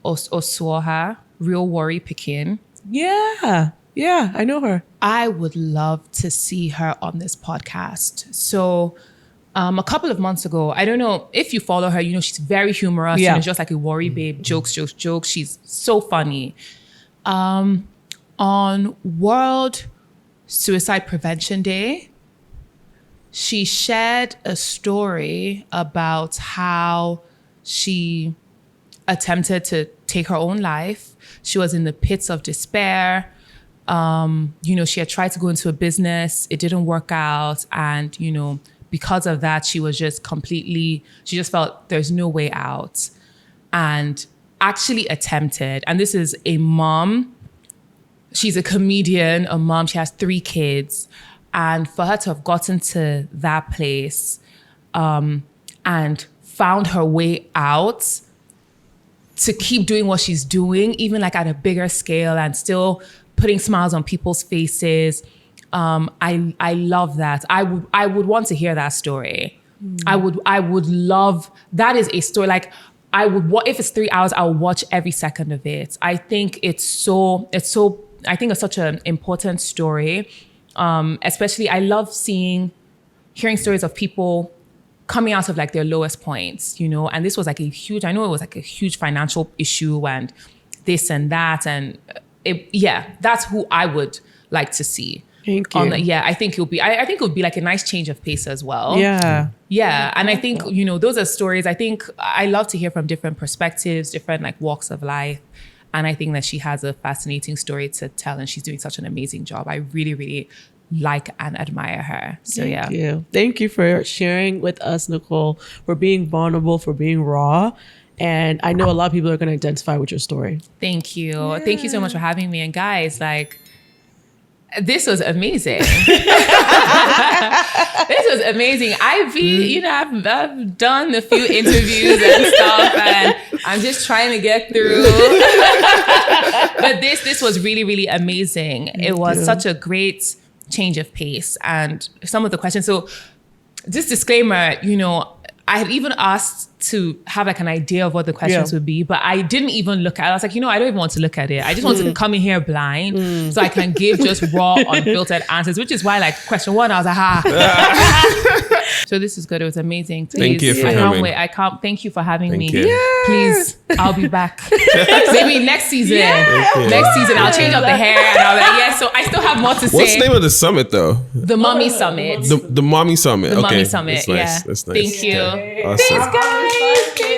Osuoha, Real Worry Pikin? Yeah, I know her. I would love to see her on this podcast. So a couple of months ago, I don't know if you follow her, she's very humorous. Yeah. Just like a worry babe, jokes. She's so funny. On World Suicide Prevention Day, she shared a story about how she attempted to take her own life. She was in the pits of despair. She had tried to go into a business. It didn't work out. And, because of that, she just felt there's no way out, and actually attempted. And this is a mom. She's a comedian, a mom. She has 3 kids. And for her to have gotten to that place, and found her way out to keep doing what she's doing, even like at a bigger scale, and still putting smiles on people's faces. I love that. I would want to hear that story. I would love, that is a story. Like if it's 3 hours, I'll watch every second of it. I think it's such an important story. Especially I love hearing stories of people coming out of like their lowest points, and this was like I know it was like a huge financial issue and this and that. And that's who I would like to see. Thank you. I think it would be like a nice change of pace as well. Yeah. And I think, those are stories. I think I love to hear from different perspectives, different like walks of life. And I think that she has a fascinating story to tell, and she's doing such an amazing job. I really, really like and admire her. So Thank you for sharing with us, Nicole, for being vulnerable, for being raw. And I know a lot of people are going to identify with your story. Thank you. Yeah. Thank you so much for having me. And guys, this was amazing. This was amazing. I've done a few interviews and stuff, and I'm just trying to get through. But this was really, really amazing. It was such a great change of pace, and some of the questions. So, this disclaimer, I had even asked to have like an idea of what the questions would be, but I didn't even look at it. I was like, I don't even want to look at it. I just want to come in here blind so I can give just raw, unfiltered answers, which is why like question 1, I was like, So this is good. It was amazing. Please, Thank you for I coming. can't wait. I can't. Thank you for having me. You. Yeah. Please, I'll be back. Maybe next season. Next season, I'll change up the hair and I'll be like, yeah. So I still have more to say. What's the name of the summit though? The Mommy Summit. The Mommy Summit. The okay. Mommy Summit. That's nice. Yeah. That's nice. Thank you. Awesome. Thanks, guys.